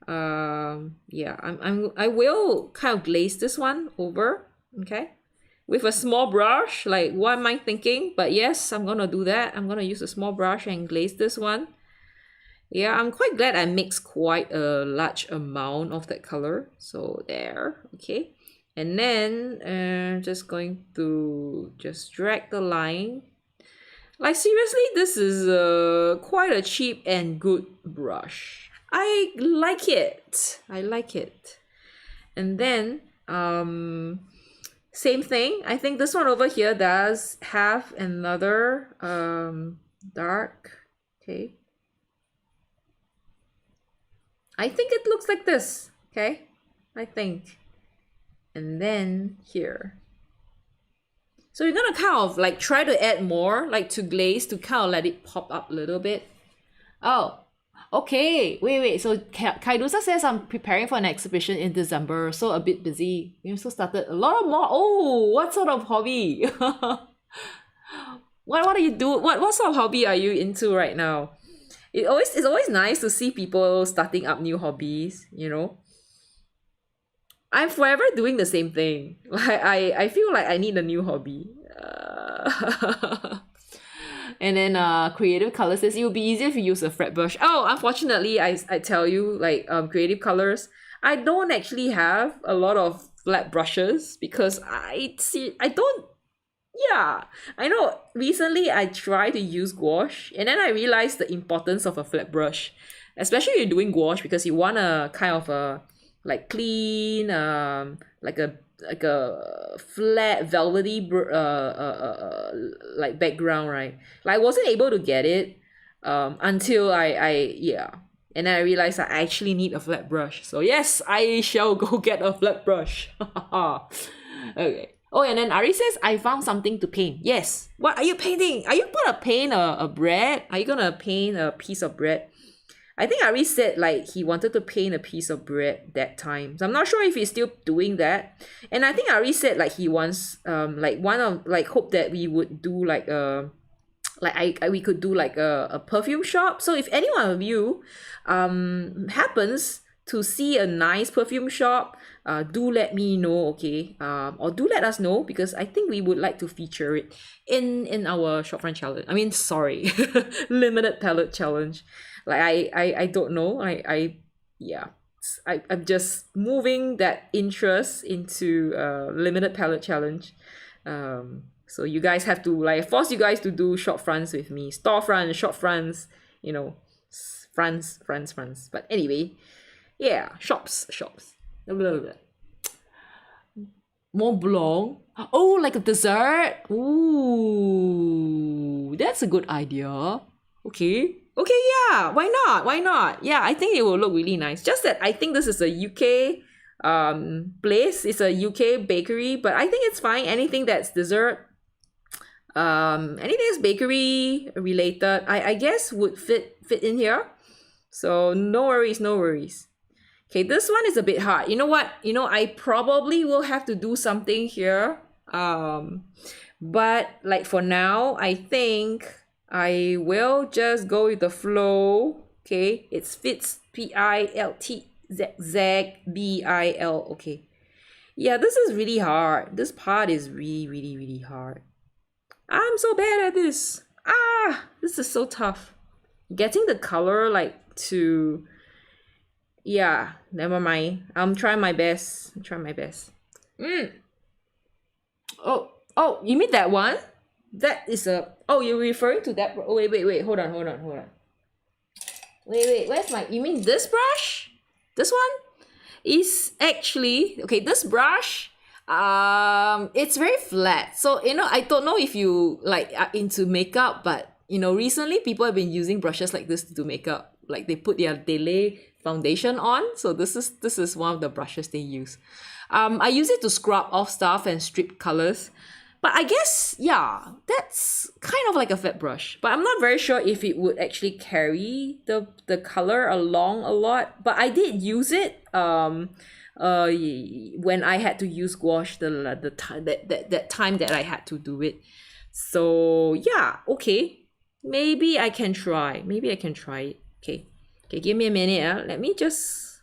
Yeah, I will kind of glaze this one over, okay, with a small brush. Like, what am I thinking? But yes, I'm gonna do that. I'm gonna use a small brush and glaze this one. Yeah, I'm quite glad I mixed quite a large amount of that color. So there, okay. And then just going to just drag the line. Like seriously, this is quite a cheap and good brush. I like it. I like it. And then same thing. I think this one over here does have another dark. Okay. I think it looks like this. Okay. I think. And then here. So you're gonna kind of like try to add more, like to glaze, to kind of let it pop up a little bit. Oh, okay. Wait. So Kaidusa says I'm preparing for an exhibition in December, so a bit busy. You also started a lot of more. Oh, what sort of hobby? What do you do? What sort of hobby are you into right now? It's always nice to see people starting up new hobbies, I'm forever doing the same thing. Like I feel like I need a new hobby. And then Creative Color says it would be easier if you use a fret brush. Oh, unfortunately, I tell you, like Creative Colors, I don't actually have a lot of flat brushes because I don't. Yeah, I know. Recently, I tried to use gouache, and then I realized the importance of a flat brush, especially when you're doing gouache, because you want a kind of a like clean, like a flat velvety like background, right? Like I wasn't able to get it until yeah, and then I realized I actually need a flat brush. So yes, I shall go get a flat brush. Okay. Oh, and then Ari says, I found something to paint. Yes. What are you painting? Are you gonna paint a bread? Are you gonna paint a piece of bread? I think Ari said like he wanted to paint a piece of bread that time. So I'm not sure if he's still doing that. And I think Ari said like he wants hope that we would do like we could do like a perfume shop. So if any one of you happens to see a nice perfume shop, do let me know, okay? Or do let us know, because I think we would like to feature it in our Storefront challenge. I mean, sorry, limited palette challenge. Like I don't know. I'm just moving that interest into limited palette challenge. So you guys have to like force you guys to do short fronts with me. Storefront, short fronts, fronts. But anyway, yeah, shops. A little bit. Mont Blanc. Oh, like a dessert. Ooh, that's a good idea. Okay, yeah, why not? Yeah, I think it will look really nice. Just that I think this is a UK place. It's a UK bakery, but I think it's fine. Anything that's dessert, anything that's bakery related, I guess would fit in here. So no worries. Okay, this one is a bit hard. You know what? I probably will have to do something here. But like for now, I think I will just go with the flow. Okay, it's fits PILTZZBIL. Okay. Yeah, this is really hard. This part is really hard. I'm so bad at this. This is so tough. Getting the color like to... Yeah, never mind. I'm trying my best. Oh, you mean that one? That is a... Oh, you're referring to that... Oh, wait. Hold on. Wait. Where's my... You mean this brush? This one? Is actually... Okay, this brush, It's very flat. So, I don't know if you like are into makeup, but recently people have been using brushes like this to do makeup. Like they lay foundation on. So this is one of the brushes they use. I use it to scrub off stuff and strip colors. But I guess, yeah, that's kind of like a flat brush. But I'm not very sure if it would actually carry the color along a lot. But I did use it when I had to use gouache the time that time that I had to do it. So yeah, okay. Maybe I can try it. Okay, give me a minute. Let me just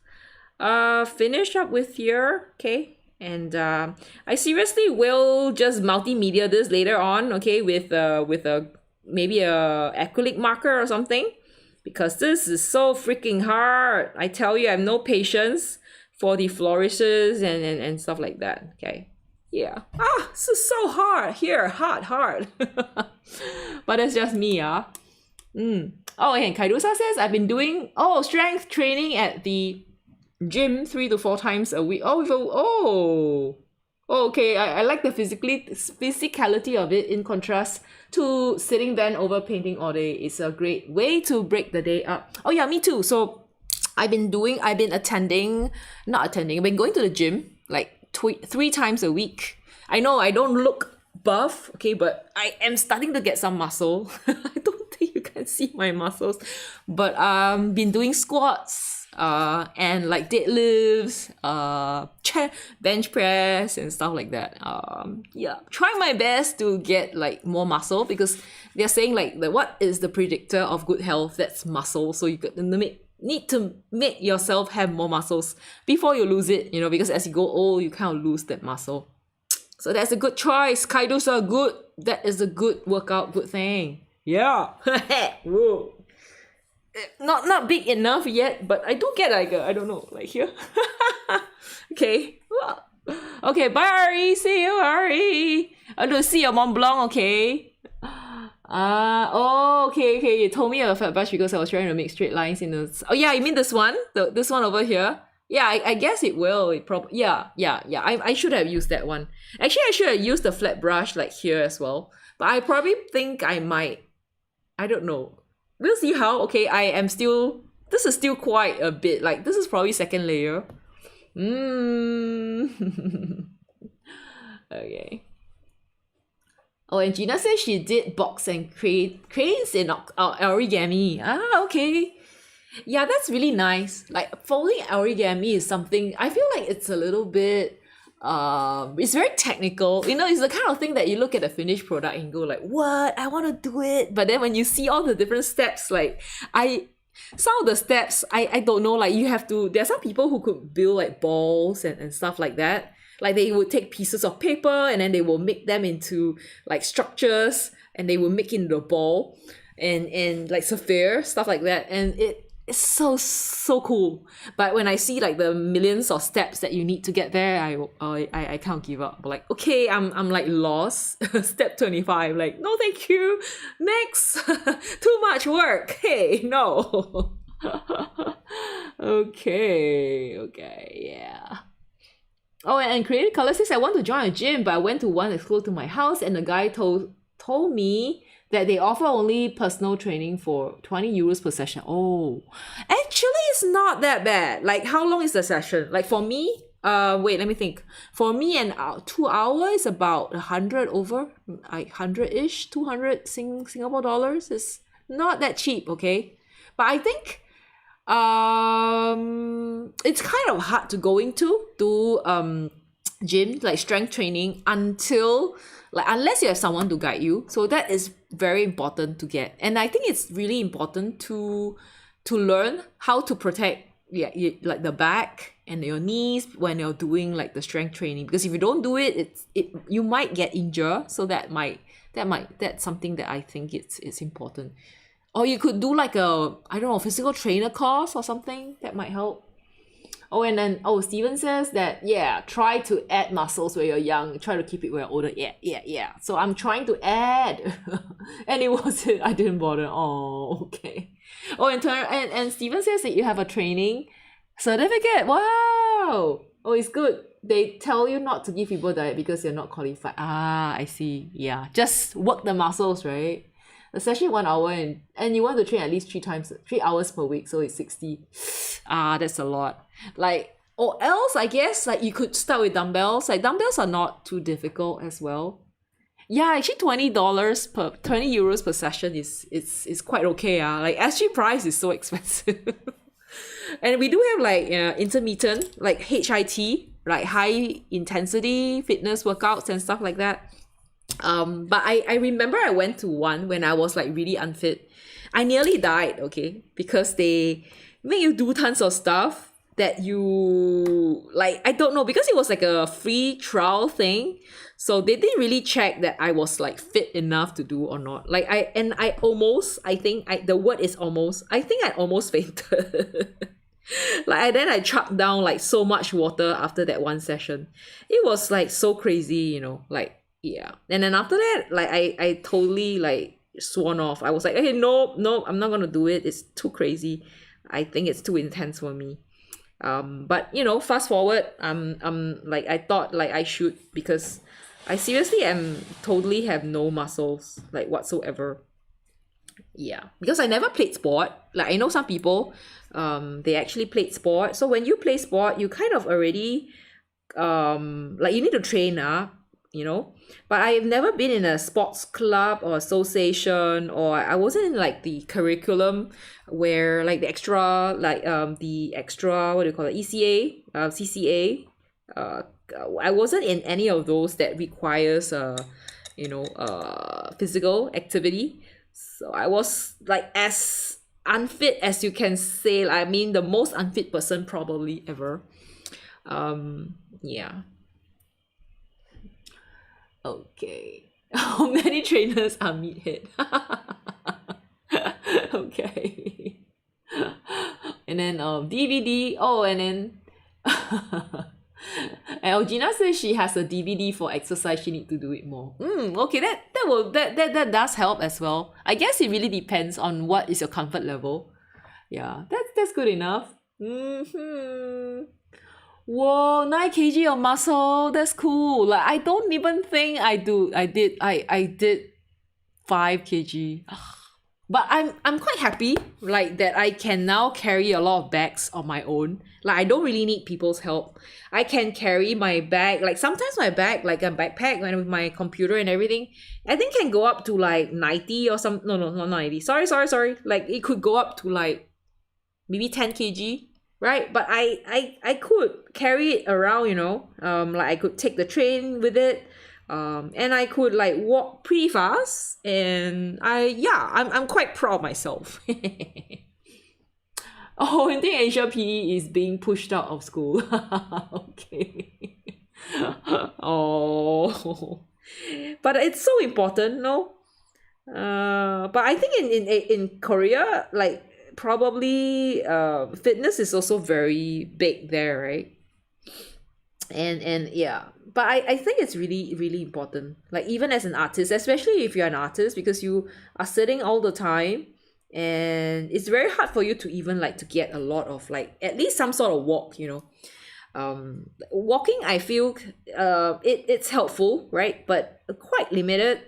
finish up with here. Okay. And I seriously will just multimedia this later on, okay, with a maybe a acrylic marker or something, because this is so freaking hard. I tell you, I have no patience for the flourishes and stuff like that. Okay, yeah. This is so hard here, hard. But it's just me, Oh, and Kairusa says I've been doing strength training at the gym 3 to 4 times a week. Okay. I like the physicality of it in contrast to sitting bent over painting all day. It's a great way to break the day up. Oh yeah, me too. So I've been going to the gym like 3 times a week. I know I don't look buff, okay, but I am starting to get some muscle. I don't think you can see my muscles, but been doing squats and like deadlifts, bench press and stuff like that. Trying my best to get like more muscle, because they're saying like what is the predictor of good health? That's muscle. So you need to make yourself have more muscles before you lose it, because as you go old, you kind of lose that muscle. So that's a good choice. Kaidos are good. That is a good workout, good thing. Yeah. Whoa. Not big enough yet, but I do get like I don't know, like here. Okay. Okay, bye Ari. See you, Ari. I want to see your Mont Blanc, okay? Okay. You told me about fat brush because I was trying to make straight lines in the... Oh yeah, you mean this one? This one over here? Yeah, I guess it will. Yeah. I should have used that one. Actually, I should have used the flat brush like here as well. But I probably think I might. I don't know. We'll see how. Okay, this is still quite a bit. Like, this is probably second layer. Okay. Oh, and Gina says she did box and cranes in origami. Okay. Yeah, that's really nice. Like, folding origami is something, I feel like it's a little bit, it's very technical. It's the kind of thing that you look at the finished product and go like, what? I want to do it. But then when you see all the different steps, like, some of the steps, I don't know, like there are some people who could build like balls and stuff like that. Like they would take pieces of paper and then they will make them into like structures and they will make it into a ball and like sapphire, stuff like that. And it's so cool. But when I see like the millions of steps that you need to get there, I can't give up. Like, okay, I'm like lost. Step 25, like, no thank you. Next. Too much work. Hey, no. Okay, yeah. Oh, and Creative Color says I want to join a gym, but I went to one that's close to my house and the guy told me that they offer only personal training for 20 euros per session. Oh, actually it's not that bad. Like, how long is the session? Like for me, wait, let me think. For me, 2 hours, about 100 over, like 100-ish, 200 Singapore dollars. Is not that cheap, okay? But I think it's kind of hard to go into gym, like strength training, unless you have someone to guide you. So that is very important to get. And I think it's really important to learn how to protect like the back and your knees when you're doing like the strength training, because if you don't do it, you might get injured. So that's something that I think it's important. Or you could do like a physical trainer course or something that might help. Oh, and then Steven says that try to add muscles when you're young, try to keep it when you're older. Yeah. So I'm trying to add, and I didn't bother. Oh, okay. Oh, and Steven says that you have a training certificate. Wow. Oh, it's good. they tell you not to give people diet because you're not qualified. Ah, I see. Yeah, just work the muscles, right? Especially 1 hour, and you want to train at least 3 hours per week, so it's 60. Ah, that's a lot. Like, or else I guess like you could start with dumbbells. Like dumbbells are not too difficult as well. Yeah, actually €20 per session is quite okay. Like SG price is so expensive. And we do have like intermittent, like HIT, like high intensity fitness workouts and stuff like that. But I remember I went to one when I was like really unfit. I nearly died, okay, because they make you do tons of stuff that you like, I don't know, because it was like a free trial thing. So they didn't really check that I was like fit enough to do or not. Like I think the word is almost, I think I almost fainted. Then I chucked down like so much water after that one session. It was like so crazy, like, yeah. And then after that, like I totally like sworn off. I was like, okay, no, I'm not gonna do it. It's too crazy. I think it's too intense for me. But fast forward, like I thought like I should, because I seriously totally have no muscles like whatsoever. Yeah, because I never played sport. Like I know some people, they actually played sport. So when you play sport, you kind of already, like you need to train, but I've never been in a sports club or association, or I wasn't in like the curriculum where like the extra, what do you call it, ECA, CCA. I wasn't in any of those that requires physical activity. So I was like as unfit as you can say. I mean, the most unfit person probably ever. Yeah. Okay. How many trainers are meathead? Okay. And then DVD. Oh, and then and Elgina says she has a DVD for exercise. She need to do it more. Okay, that does help as well. I guess it really depends on what is your comfort level. Yeah, that's good enough. Whoa, 9 kg of muscle. That's cool. Like I don't even think I did 5 kg. But I'm quite happy like that I can now carry a lot of bags on my own. Like I don't really need people's help. I can carry my bag. Like sometimes my bag, like a backpack with my computer and everything, I think can go up to like 90 or some, no, not 90. Sorry. Like it could go up to like maybe 10 kg, right? But I could carry it around, like I could take the train with it. And I could like walk pretty fast, and I'm quite proud of myself. Oh, I think Asia PE is being pushed out of school. Okay. Oh, but it's so important, no? But I think in Korea, like probably fitness is also very big there, right? And yeah, but I think it's really, really important, like even as an artist, especially if you're an artist, because you are sitting all the time, and it's very hard for you to even like to get a lot of like at least some sort of walk. Walking, I feel it's helpful, right? But quite limited.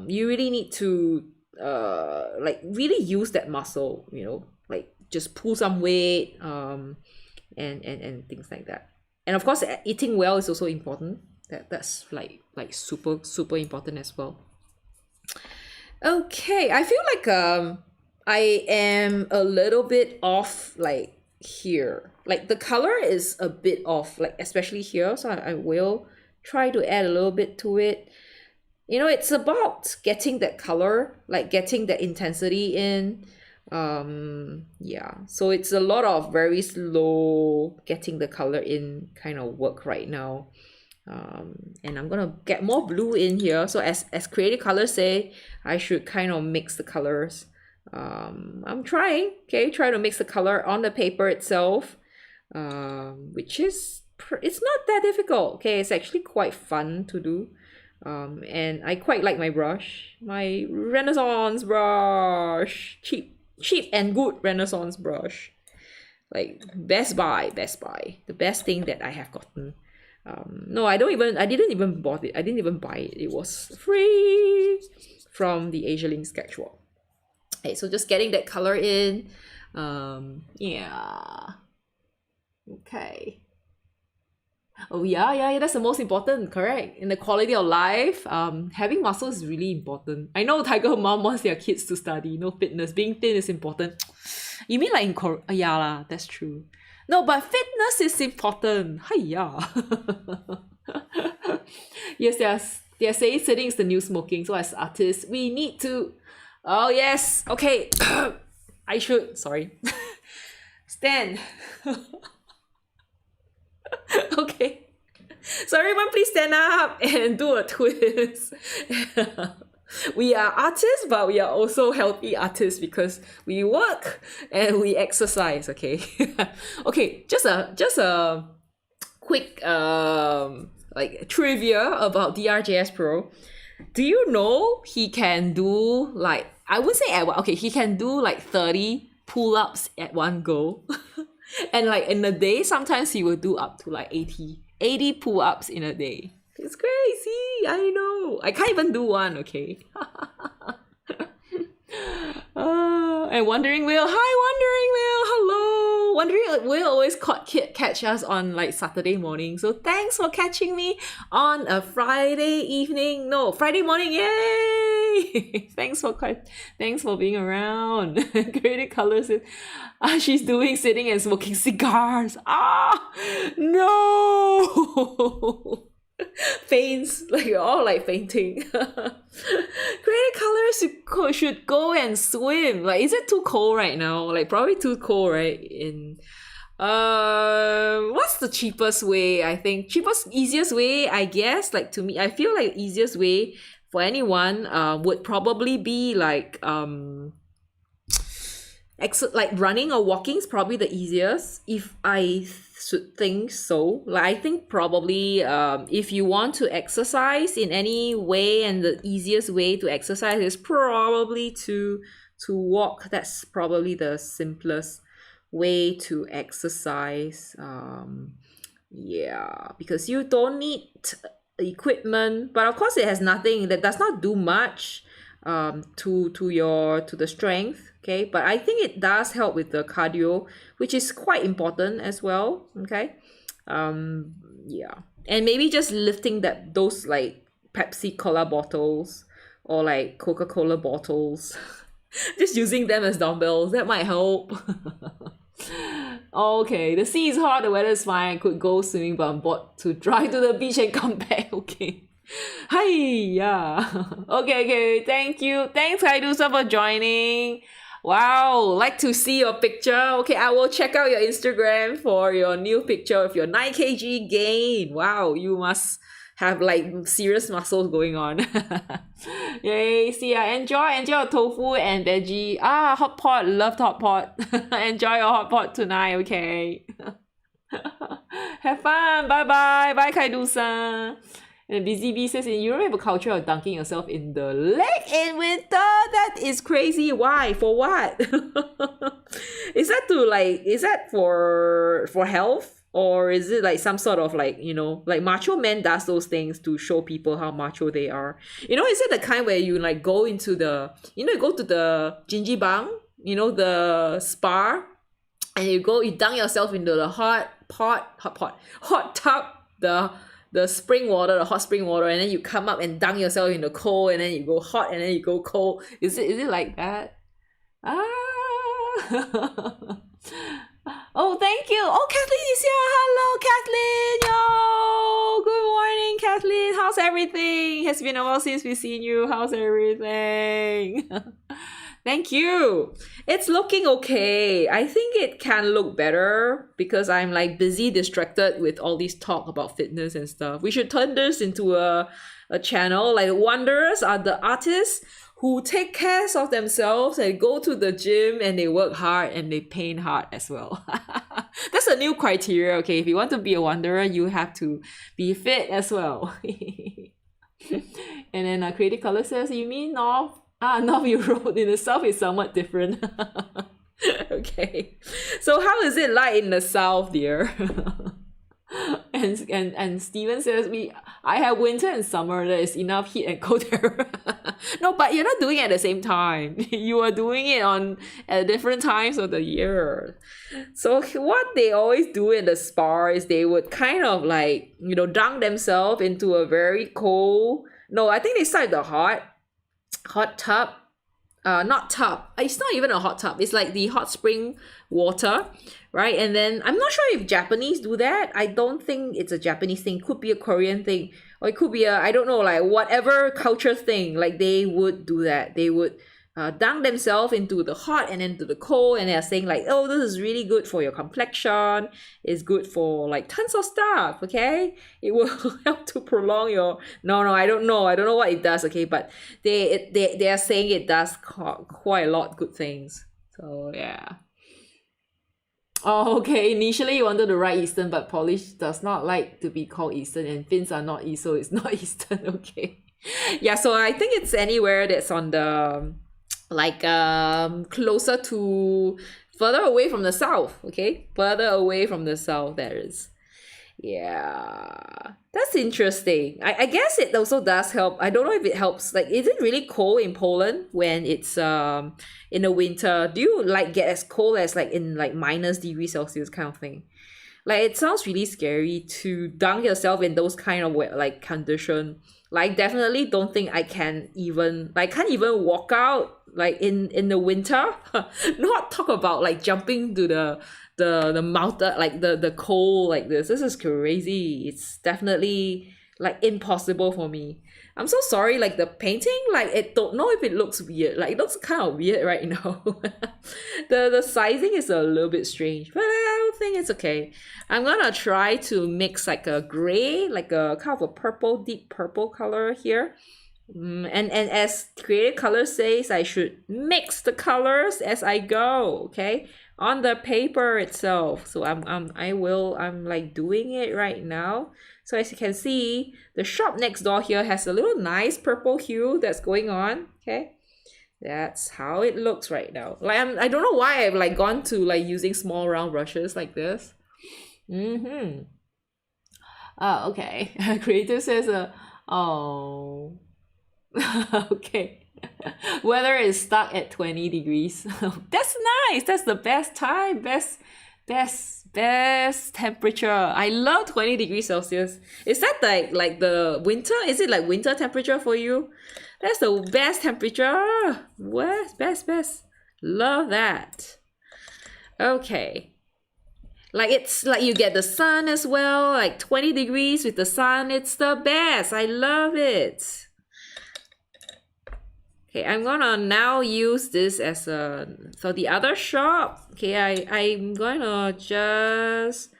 You really need to like really use that muscle, like just pull some weight, and things like that. And of course, eating well is also important. That's like super, super important as well. Okay, I feel like I am a little bit off like here. Like the color is a bit off, like especially here. So I will try to add a little bit to it. It's about getting that color, like getting the intensity in. Yeah, so it's a lot of very slow getting the color in kind of work right now. And I'm gonna get more blue in here. So as creative colors say, I should kind of mix the colors. I'm trying, okay, try to mix the color on the paper itself, which is it's not that difficult. Okay, it's actually quite fun to do. And I quite like my brush, my Renaissance brush, cheap and good Renaissance brush, like Best Buy, the best thing that I have gotten. No, I didn't even bought it. I didn't even buy it. It was free from the Asialink sketchwalk. Okay, so just getting that color in. Yeah. Okay. Oh yeah, that's the most important, correct? In the quality of life, having muscle is really important. I know Tiger Mom wants their kids to study, no fitness. Being thin is important. You mean like in Korea? Yeah lah, that's true. No, but fitness is important. Hiya. Yes, they're saying sitting is the new smoking. So as artists, we need to. Oh yes, okay. I should. Sorry. Stand. Okay. So everyone, please stand up and do a twist. We are artists, but we are also healthy artists because we work and we exercise. Okay. Okay. Just a quick like trivia about DRJS Pro. Do you know he can do like, I would say he can do like 30 pull-ups at one go. And like in a day, sometimes he will do up to like 80 pull-ups in a day. It's crazy, I know. I can't even do one, okay? And Wandering Whale, hi Wandering Whale, hello. Wandering Whale always catch us on like Saturday morning. So thanks for catching me on a Friday evening. No, Friday morning, yay! Thanks for being around. Curated Colors is, she's doing sitting and smoking cigars. No! Faints, like you're all like fainting. Curated Colors should go and swim. Like, is it too cold right now? Like, probably too cold, right? What's the cheapest way? I think easiest way, I guess. Like, to me, I feel like easiest way for anyone would probably be like like running or walking is probably the easiest, if I should think so. Like, I think probably if you want to exercise in any way, and the easiest way to exercise is probably to walk. That's probably the simplest way to exercise. Yeah, because you don't need equipment, but of course it has nothing, that does not do much to the strength. Okay, but I think it does help with the cardio, which is quite important as well. Okay, yeah, and maybe just lifting those like Pepsi Cola bottles or like Coca-Cola bottles, just using them as dumbbells, that might help. Okay, the sea is hot, the weather is fine. I could go swimming, but I'm bored to drive to the beach and come back. Okay. Hi, yeah. Okay. Thank you. Thanks, Kaidusa, for joining. Wow, like to see your picture. Okay, I will check out your Instagram for your new picture of your 9 kg gain. Wow, you must have like serious muscles going on. Yay, see ya. Enjoy your tofu and veggie. Hot pot, loved hot pot. Enjoy your hot pot tonight, okay? Have fun. Bye Kaidu-san. And Busy Bee says, in Europe, have a culture of dunking yourself in the lake in winter. That is crazy. Why? For what? Is that for health? Or is it like some sort of like, like macho men does those things to show people how macho they are? Is it the kind where you like go into the, you go to the Jinjibang, the spa, and you dunk yourself into the hot tub, the spring water, the hot spring water, and then you come up and dunk yourself in the cold, and then you go hot, and then you go cold. Is it like that? Oh, thank you. Oh, Kathleen is here. Hello, Kathleen. Yo, good morning, Kathleen. How's everything? It's been a while since we've seen you. How's everything? Thank you. It's looking okay. I think it can look better because I'm like busy, distracted with all these talk about fitness and stuff. We should turn this into a channel. Like, Wanderers are the artists who take care of themselves and go to the gym and they work hard and they paint hard as well. That's a new criteria, okay? If you want to be a wanderer, you have to be fit as well. And then Creative Color says, you mean North Europe in the south is somewhat different. Okay. So how is it like in the south, dear? and Steven says I have winter and summer. There is enough heat and cold there. No, but you're not doing it at the same time. You are doing it at different times of the year. So what they always do in the spa is they would kind of like, dunk themselves into a very cold. No, I think they start with the hot tub. Not tub. It's not even a hot tub. It's like the hot spring water, right? And then I'm not sure if Japanese do that. I don't think it's a Japanese thing. Could be a Korean thing, or it could be I don't know, like whatever culture thing. Like they would do that. They would dunk themselves into the hot and into the cold, and they're saying like, oh, this is really good for your complexion. It's good for like tons of stuff. Okay, it will help to prolong your. No, I don't know what it does. Okay, but they are saying it does quite a lot good things. So yeah. Oh, okay. Initially, you wanted to write Eastern, but Polish does not like to be called Eastern, and Finns are not East, so it's not Eastern. Okay. Yeah. So I think it's anywhere that's on the closer to further away from the south. Okay, further away from the south there is. Yeah, that's interesting. I guess it also does help. I don't know if it helps. Like, is it really cold in Poland when it's in the winter? Do you like get as cold as like in like -°C kind of thing? Like, it sounds really scary to dunk yourself in those kind of like condition. Like, definitely don't think I can't even walk out like in the winter. Not talk about like jumping to the mountain, like the cold like this. This is crazy. It's definitely like impossible for me. I'm so sorry, like the painting, like I don't know if it looks weird. Like, it looks kind of weird right now. The sizing is a little bit strange, but I don't think it's okay. I'm gonna try to mix like a gray, like a kind of a purple, deep purple color here. And as Created Color says, I should mix the colors as I go, okay, on the paper itself. So I'm like doing it right now. So as you can see, the shop next door here has a little nice purple hue that's going on. Okay, that's how it looks right now. Like, I don't know why I've like gone to like using small round brushes like this. Okay. Creative says oh. Okay. Weather is stuck at 20 degrees. That's nice. That's the best time. Best temperature. I love 20 degrees Celsius. Is that like the winter? Is it like winter temperature for you? That's the best temperature. What? Best. Love that. Okay. Like, it's like you get the sun as well. Like 20 degrees with the sun. It's the best. I love it. Okay, I'm gonna now use this as for the other shop. Okay, I'm gonna just,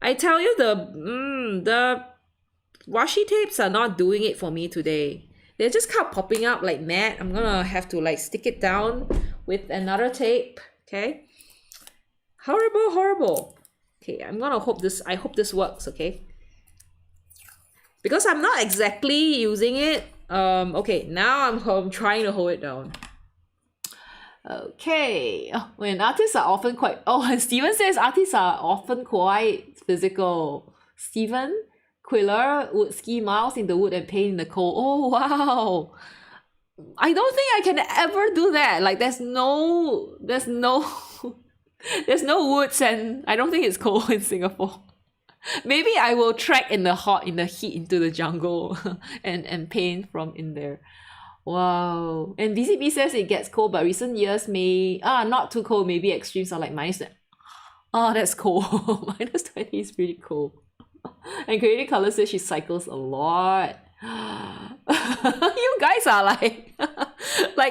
I tell you, the washi tapes are not doing it for me today. They're just kind of popping up like mad. I'm gonna have to like stick it down with another tape. Okay, horrible. Okay, I hope this works. Okay, because I'm not exactly using it. Okay, now I'm trying to hold it down. Okay. When artists are often quite... Oh, and Steven says artists are often quite physical. Steven Quiller would ski miles in the wood and paint in the cold. Oh, wow. I don't think I can ever do that. Like, there's no woods, and I don't think it's cold in Singapore. Maybe I will trek in the heat into the jungle and paint from in there. Wow. And BCB says it gets cold, but recent years not too cold. Maybe extremes are like minus. Oh, that's cold. -20 is pretty cold. And Creative Color says she cycles a lot. You guys are like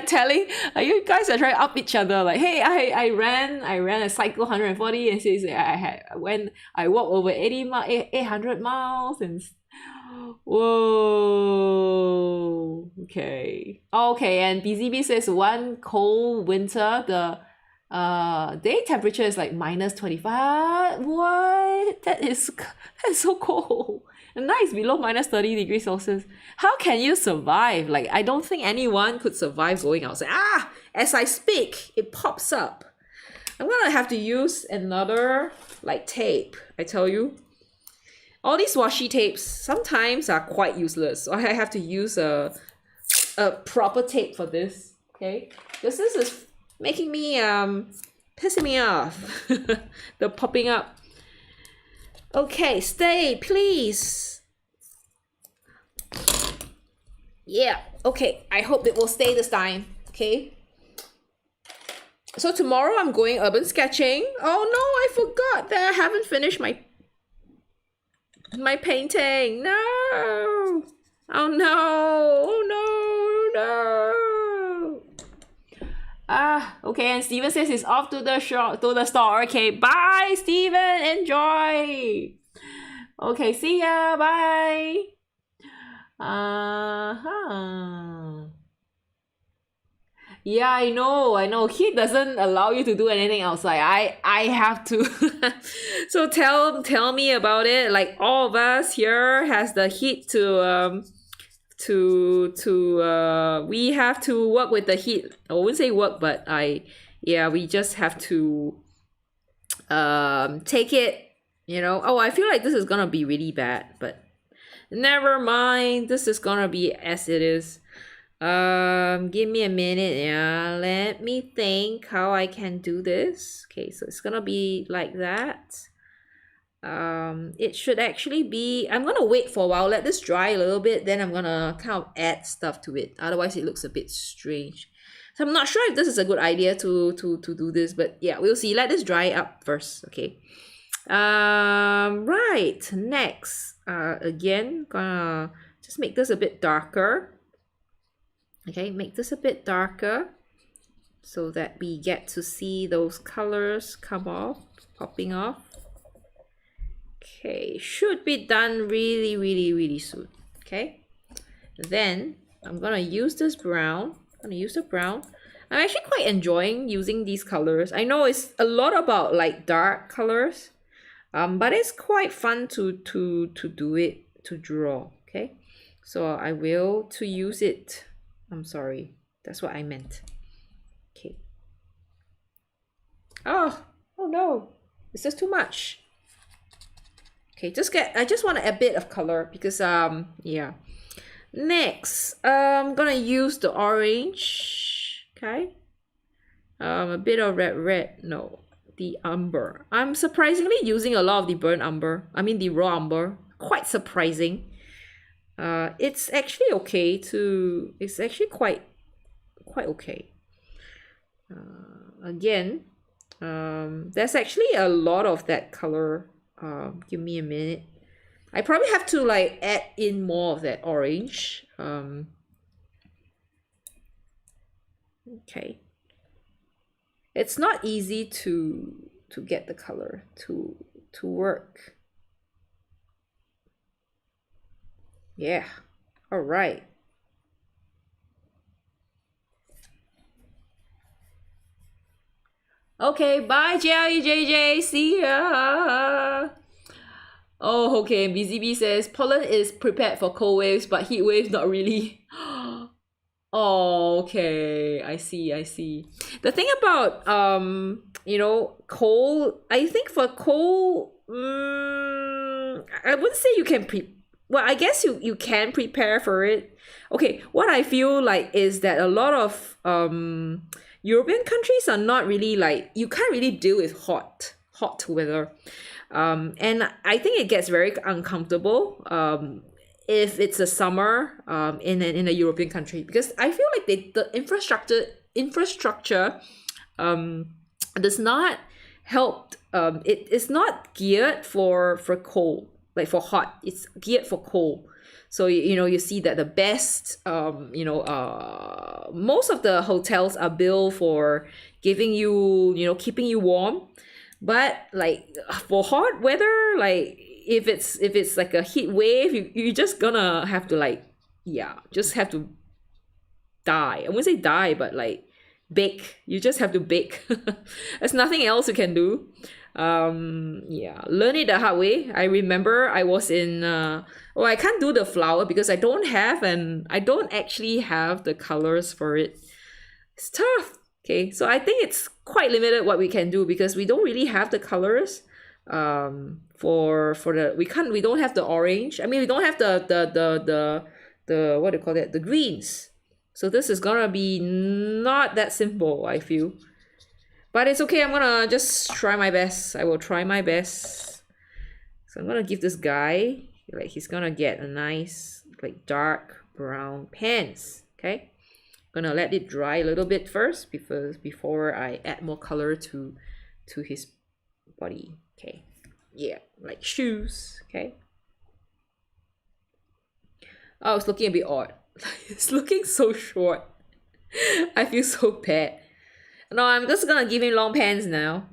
telling, you guys are trying to up each other, like, hey, I ran a cycle 140, and says I walked over 800 miles, and whoa. Okay, and BZB says one cold winter the day temperature is like -25. What? That's so cold. And now it's below -30 degrees Celsius. How can you survive? Like, I don't think anyone could survive going outside. As I speak, it pops up. I'm gonna have to use another like tape, I tell you. all these washi tapes sometimes are quite useless. So I have to use a proper tape for this. Okay, because this is making me pissing me off. The popping up. Okay, stay, please. Yeah, okay, I hope it will stay this time. Okay. So tomorrow I'm going urban sketching. Oh no, I forgot that I haven't finished my painting. No. Oh no. Oh no. No. Okay, and Steven says he's off to the store. Okay, bye Steven. Enjoy. Okay, see ya. Bye. Yeah, I know. Heat doesn't allow you to do anything outside. I have to. So tell me about it. Like all of us here has the heat to we have to work with the heat. I wouldn't say work, but we just have to take it, you know. Oh, I feel like this is gonna be really bad, but never mind. This is gonna be as it is. Give me a minute. Yeah, let me think how I can do this. Okay, so it's gonna be like that. It should actually be, I'm gonna wait for a while, let this dry a little bit, then I'm gonna kind of add stuff to it. Otherwise it looks a bit strange. So I'm not sure if this is a good idea to do this, but yeah, we'll see. Let this dry up first. Okay. Right, next, again, gonna just make this a bit darker. Okay, make this a bit darker so that we get to see those colors come off, popping off. Okay, should be done really soon. Okay, then I'm gonna use this brown. I'm gonna use the brown. I'm actually quite enjoying using these colors. I know it's a lot about like dark colors, but it's quite fun to do it, to draw. Okay, so I will to use it. I'm sorry, that's what I meant. Okay. Oh no, is this too much? Okay, I just want a bit of color because yeah. Next, I'm gonna use the orange. Okay. A bit of red. No, the umber. I'm surprisingly using a lot of the burnt umber. I mean the raw umber. Quite surprising. It's actually okay to. It's actually quite okay. Again, there's actually a lot of that color. Give me a minute. I probably have to like add in more of that orange. Okay. It's not easy to get the color to work. Yeah. All right. Okay, bye JJ. See ya. Oh, okay. BZB says Poland is prepared for cold waves, but heat waves not really. Oh, okay. I see. The thing about cold, I think for cold, I wouldn't say you can well, I guess you can prepare for it. Okay, what I feel like is that a lot of European countries are not really like, you can't really deal with hot weather. And I think it gets very uncomfortable if it's a summer in a European country, because I feel like the infrastructure does not help. It is not geared for cold, like for hot. It's geared for cold. So you see that the best most of the hotels are built for giving you keeping you warm, but like for hot weather, like if it's like a heat wave, you just gonna have to just have to die. I wouldn't say die, but like bake. You just have to bake. There's nothing else you can do. Learn it the hard way. I remember I was in I can't do the flower because I don't actually have the colors for it. It's tough. Okay, so I think it's quite limited what we can do because we don't really have the colors. For the we don't have the orange. I mean, we don't have the what do you call that, the greens. So this is gonna be not that simple, I feel. But it's okay, I'm gonna just try my best. I will try my best. So I'm gonna give this guy, like, he's gonna get a nice like dark brown pants. Okay, I'm gonna let it dry a little bit first before I add more color to his body. Okay, yeah, like shoes. Okay. Oh, it's looking a bit odd. It's looking so short. I feel so bad. No, I'm just gonna give him long pants now.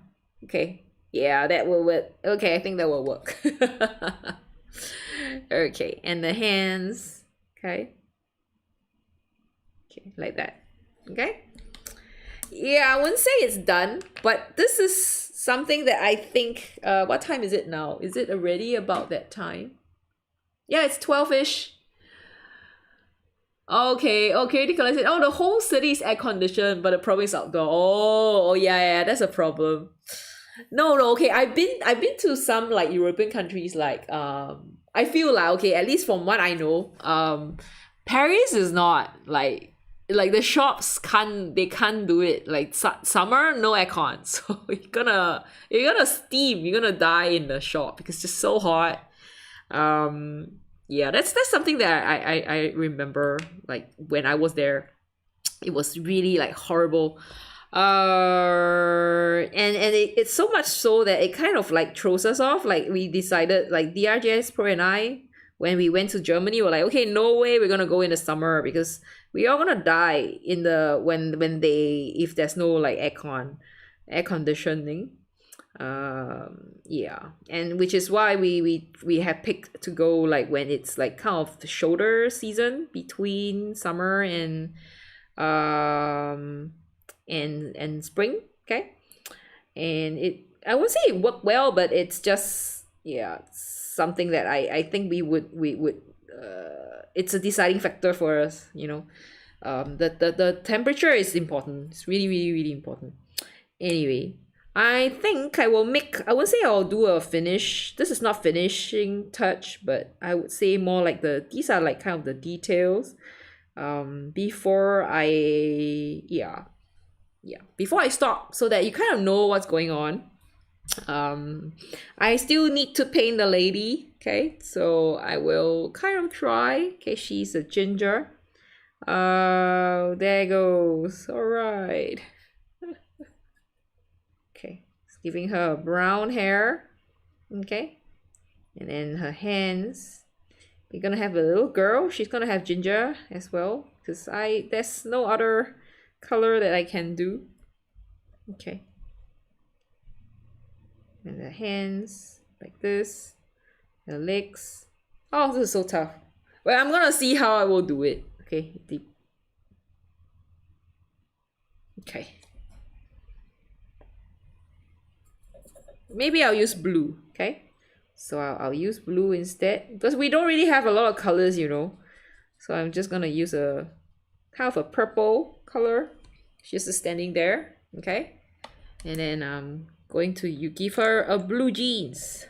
Okay. Yeah, that will work. Okay, I think that will work. Okay, and the hands. Okay. Okay, like that. Okay. Yeah, I wouldn't say it's done, but this is something that I think, what time is it now? Is it already about that time? Yeah, it's 12-ish. Okay, curated color said, oh, the whole city is air conditioned, but the problem is outdoor. Oh, yeah, that's a problem. No, okay, I've been to some like European countries, like I feel like, okay, at least from what I know, Paris is not like the shops can't do it. Like summer, no aircon, so you're gonna steam, you're gonna die in the shop because it's just so hot. Yeah, that's something that I remember, like when I was there, it was really like horrible. And it's so much so that it kind of like throws us off. Like we decided, like DRJS Pro and I, when we went to Germany, we're like, okay, no way we're gonna go in the summer because we are gonna die in the if there's no like air conditioning. Yeah, and which is why we have picked to go like when it's like kind of the shoulder season between summer and spring. Okay, and I won't say it worked well, but it's just, yeah, something that I think we would it's a deciding factor for us, you know. The temperature is important. It's really, really, really important. Anyway, I think I would say I'll do a finish. This is not finishing touch, but I would say more like these are like kind of the details. Before I stop, so that you kind of know what's going on. I still need to paint the lady. Okay, so I will kind of try. Okay, she's a ginger. There goes. All right. Okay, giving her brown hair. Okay, and then her hands. We're gonna have a little girl. She's gonna have ginger as well, because there's no other color that I can do. Okay, and the hands like this, the legs. Oh, this is so tough. Well, I'm gonna see how I will do it. Okay, deep. Okay, maybe I'll use blue. Okay, so I'll use blue instead, because we don't really have a lot of colors, you know. So I'm just gonna use a kind of a purple color. She's just standing there. Okay, and then I'm going to give her a blue jeans.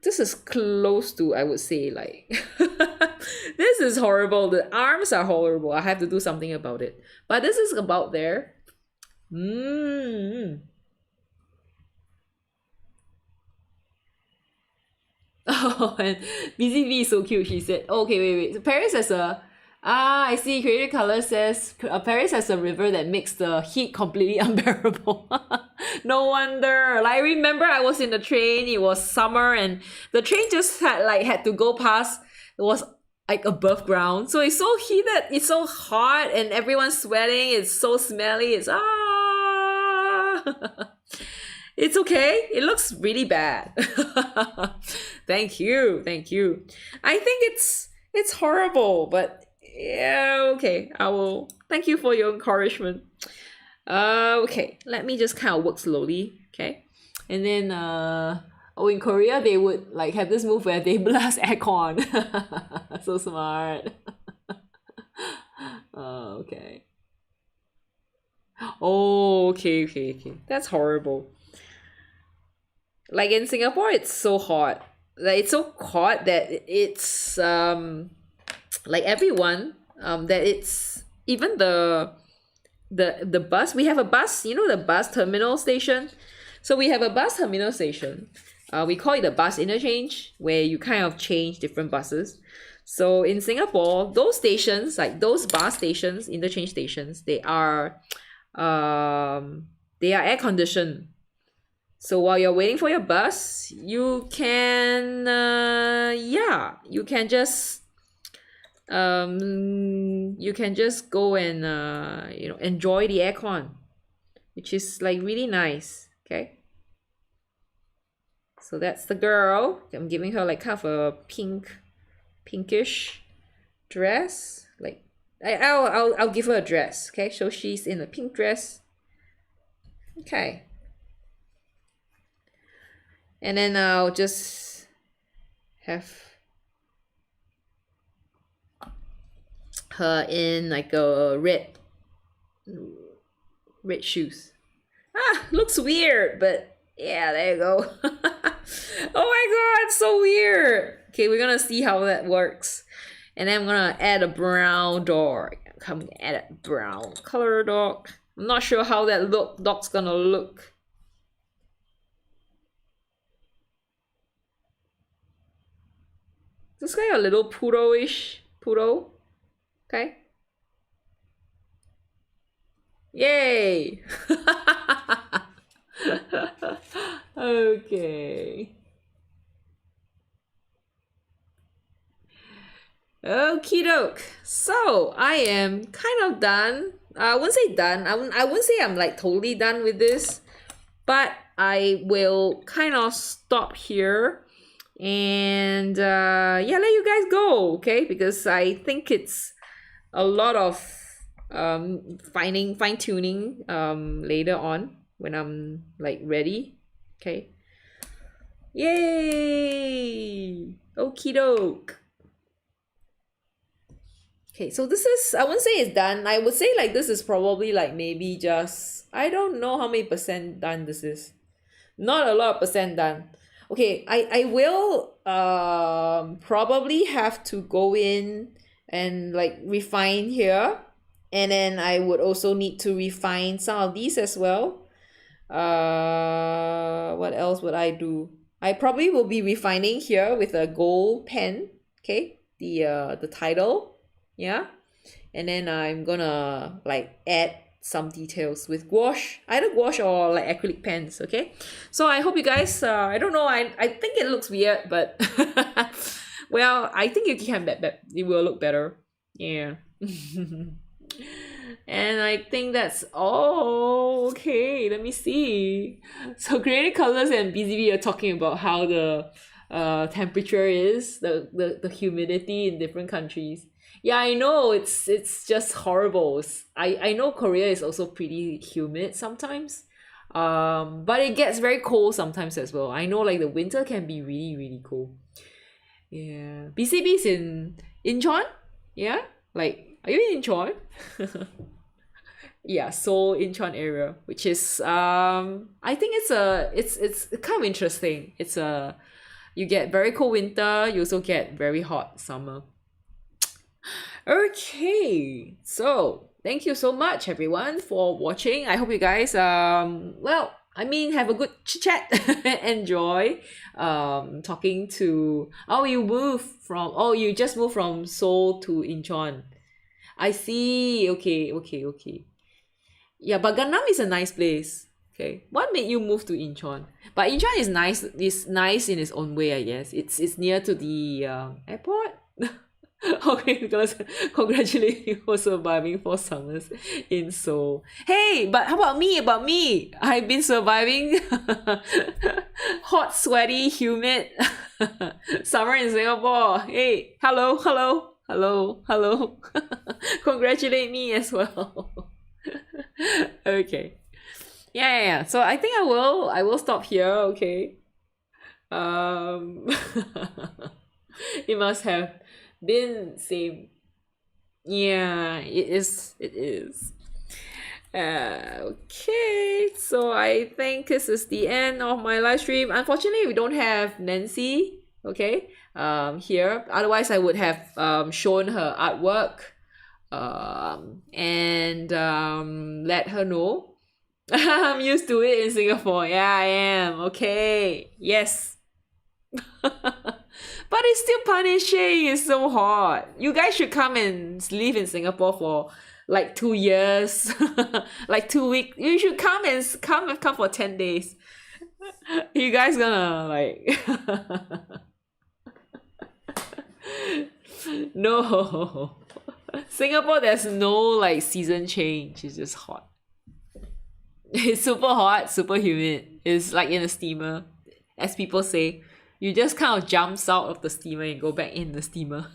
This is close to, I would say, like this is horrible. The arms are horrible. I have to do something about it. But this is about there. Oh, and Busy Bee is so cute. She said, oh, okay, wait. So Paris has I see. Creative Color says Paris has a river that makes the heat completely unbearable. No wonder. Like, I remember I was in the train. It was summer, and the train just had to go past. It was like above ground, so it's so heated. It's so hot, and everyone's sweating. It's so smelly. It's It's okay. It looks really bad. Thank you. I think it's horrible, but yeah, okay. I will. Thank you for your encouragement. Okay. Let me just kind of work slowly. Okay, and then in Korea they would like have this move where they blast aircon. So smart. Okay. Oh, okay. That's horrible. Like in Singapore, it's so hot. Like it's so hot that it's like everyone that it's even the bus. We have a bus, you know, the bus terminal station. So we have a bus terminal station. We call it the bus interchange, where you kind of change different buses. So in Singapore, those stations, like those bus stations, interchange stations, they are air conditioned. So while you're waiting for your bus, you can you can just go and enjoy the aircon, which is like really nice. Okay. So that's the girl. I'm giving her like kind of a pinkish dress. Like I'll give her a dress. Okay, so she's in a pink dress. Okay. And then I'll just have her in like a red shoes. Looks weird, but yeah, there you go. Oh my god, so weird. Okay, we're gonna see how that works. And then I'm gonna add a brown dog. Come add a brown color dog. I'm not sure how that dog's gonna look. This guy a little poodle-ish. Poodle. Okay. Yay! Okay. Okie doke. So I am kind of done. I wouldn't say done. I wouldn't say I'm like totally done with this, but I will kind of stop here and let you guys go, okay? Because I think it's a lot of fine-tuning later on when I'm like ready. Okay. Yay! Okie doke. Okay, so this is, I wouldn't say it's done. I would say like this is probably like maybe just, I don't know how many percent done this is. Not a lot of percent done. Okay, I will probably have to go in and like refine here. And then I would also need to refine some of these as well. What else would I do? I probably will be refining here with a gold pen. Okay, the title. Yeah, and then I'm gonna like add some details with gouache, either gouache or like acrylic pens. Okay, so I hope you guys I don't know, I think it looks weird, but well, I think it will look better. Yeah. And I think that's all. Okay, let me see. So Creative Colors and BZB are talking about how the temperature is, the humidity in different countries. Yeah, I know, it's just horrible. I know Korea is also pretty humid sometimes. But it gets very cold sometimes as well. I know like the winter can be really, really cold. Yeah. BCB's in Incheon? Yeah? Like, are you in Incheon? Yeah, Seoul, Incheon area, which is I think it's kind of interesting. You get very cold winter, you also get very hot summer. Okay, so thank you so much everyone for watching. I hope you guys have a good chit chat. Enjoy talking to you just moved from Seoul to Incheon. I see. Okay. Yeah, but Gangnam is a nice place. Okay, what made you move to Incheon? But Incheon is nice. It's nice in its own way, I guess. It's near to the airport. Okay, congratulate you for surviving 4 summers in Seoul. Hey, but how about me? I've been surviving hot, sweaty, humid summer in Singapore. Hey, hello. Congratulate me as well. Okay. Yeah. So I think I will stop here. Okay. It must have been same. Yeah, it is. Okay, so I think this is the end of my live stream. Unfortunately, we don't have Nancy, okay, here. Otherwise, I would have shown her artwork and let her know. I'm used to it in Singapore. Yeah, I am. Okay. Yes. But it's still punishing. It's so hot. You guys should come and live in Singapore for like 2 years, like 2 weeks. You should come for 10 days. You guys gonna like no. Singapore, there's no like season change. It's just hot. It's super hot, super humid. It's like in a steamer, as people say. You just kind of jumps out of the steamer and go back in the steamer.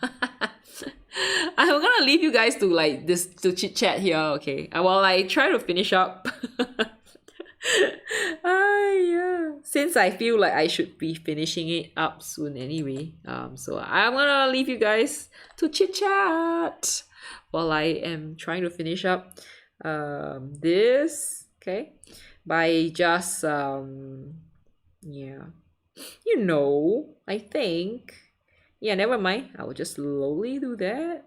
I'm gonna leave you guys to like this to chit chat here, okay? While I try to finish up. Yeah. Since I feel like I should be finishing it up soon anyway. So I'm gonna leave you guys to chit chat while I am trying to finish up this, okay? By just yeah. I think. Yeah, never mind. I will just slowly do that.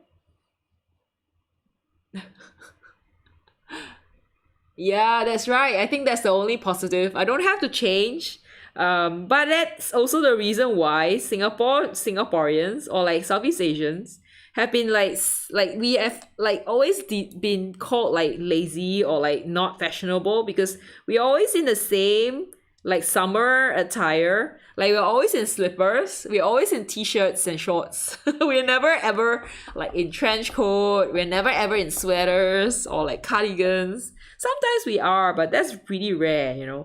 Yeah, that's right. I think that's the only positive. I don't have to change. But that's also the reason why Singaporeans or like Southeast Asians have been like we have like always been called like lazy or like not fashionable because we're always in the same like summer attire. Like we're always in slippers. We're always in t-shirts and shorts. We're never ever like in trench coat. We're never ever in sweaters or like cardigans. Sometimes we are, but that's pretty rare.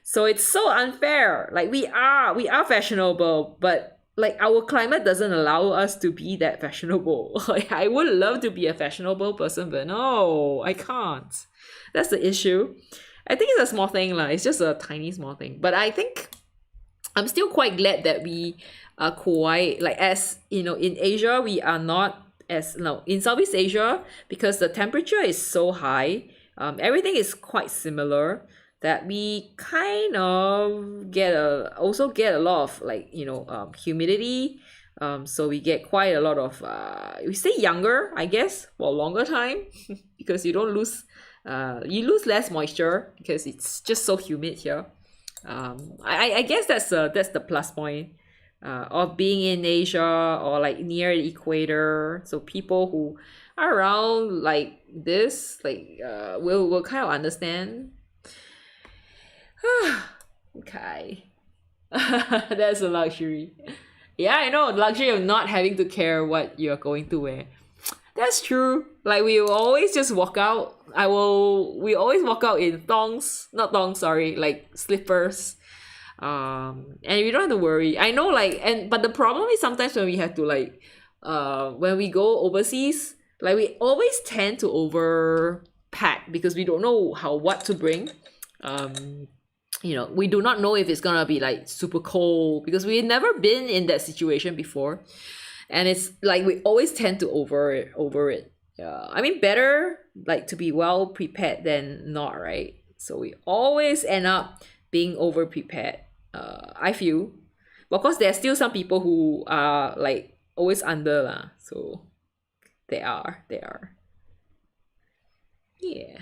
So it's so unfair. Like we are fashionable, but like our climate doesn't allow us to be that fashionable. Like I would love to be a fashionable person, but no, I can't. That's the issue. I think it's a small thing lah. It's just a tiny small thing. But I think I'm still quite glad that we are quite like as in Asia we are not as in Southeast Asia because the temperature is so high. Everything is quite similar that we kind of also get a lot of like humidity. So we get quite a lot of we stay younger, I guess, for a longer time because you lose less moisture because it's just so humid here. I guess that's the plus point of being in Asia or like near the equator. So people who are around like this will kind of understand. Okay. That's a luxury. Yeah, I know, luxury of not having to care what you're going to wear. That's true. Like we will always just walk out. We always walk out in like slippers. And we don't have to worry. I know but the problem is sometimes when we have to when we go overseas, like we always tend to overpack because we don't know what to bring. We do not know if it's gonna be like super cold because we've never been in that situation before. And it's like we always tend to over it. Yeah, I mean better like to be well prepared than not, right? So we always end up being over prepared. I feel, but of course there are still some people who are like always under lah. So they are. Yeah.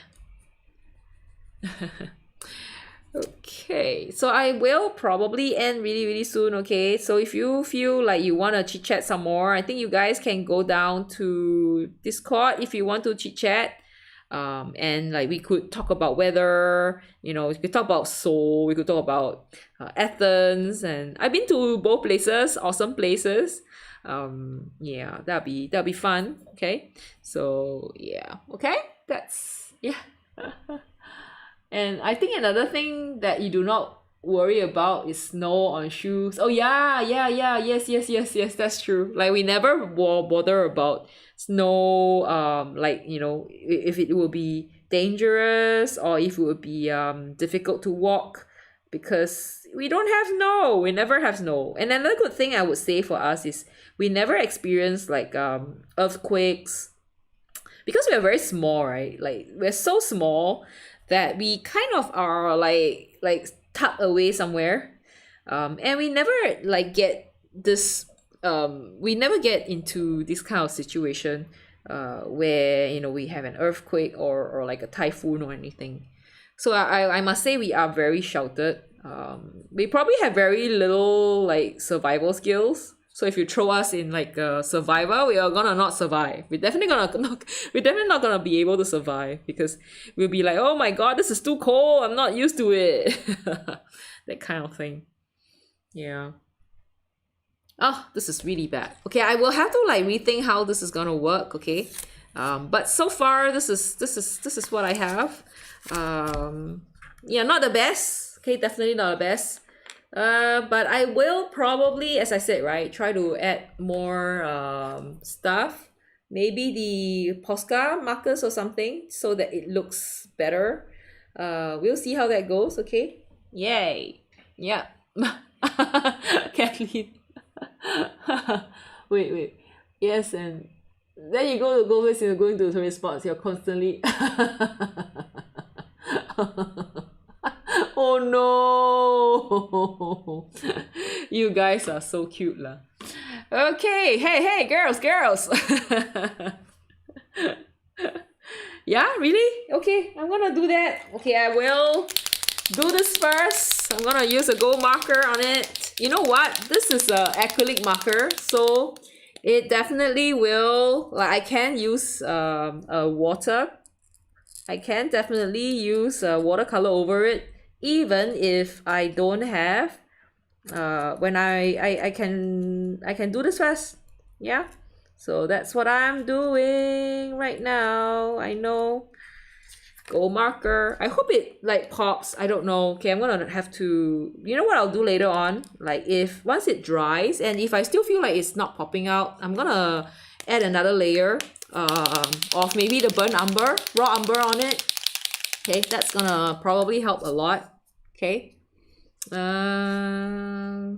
Okay, so I will probably end really, really soon, okay? So if you feel like you want to chit-chat some more, I think you guys can go down to Discord if you want to chit-chat. And like we could talk about weather, we could talk about Seoul, we could talk about Athens, and I've been to both places, awesome places. Yeah, that'll be fun, okay? So yeah, okay? Yeah. And I think another thing that you do not worry about is snow on shoes. Oh yeah, yes, that's true. Like we never bother about snow, if it will be dangerous or if it would be difficult to walk because we don't have snow. We never have snow. And another good thing I would say for us is we never experience like earthquakes because we are very small, right? Like we're so small that we kind of are like tucked away somewhere, and we never like get this. We never get into this kind of situation, where you know we have an earthquake or like a typhoon or anything. So I must say we are very sheltered. We probably have very little like survival skills. So if you throw us in like a survivor, we are gonna not survive. We're definitely not gonna be able to survive because we'll be like, oh my god, this is too cold. I'm not used to it. That kind of thing. Yeah. Oh, this is really bad. Okay, I will have to like rethink how this is gonna work. Okay, but so far this is what I have. Yeah, not the best. Okay, definitely not the best. But I will probably, as I said, right, try to add more stuff. Maybe the Posca markers or something so that it looks better. We'll see how that goes. Okay. Yay. Yeah. Kathleen. wait. Yes, and then you go to Goldways, you're going to tourist spots. You're constantly. Oh no! You guys are so cute lah. Okay, hey, girls. Yeah, really? Okay, I'm gonna do that. Okay, I will do this first. I'm gonna use a gold marker on it. You know what? This is a acrylic marker, so it definitely will. Like I can use water. I can definitely use watercolor over it, even if I don't have. When I can do this first. Yeah. So that's what I'm doing right now. I know. Gold marker. I hope it like pops. I don't know. Okay, I'm gonna have to. You know what I'll do later on? Like if once it dries and if I still feel like it's not popping out, I'm gonna add another layer of maybe the burnt umber, raw umber on it. Okay, that's gonna probably help a lot. Okay. Now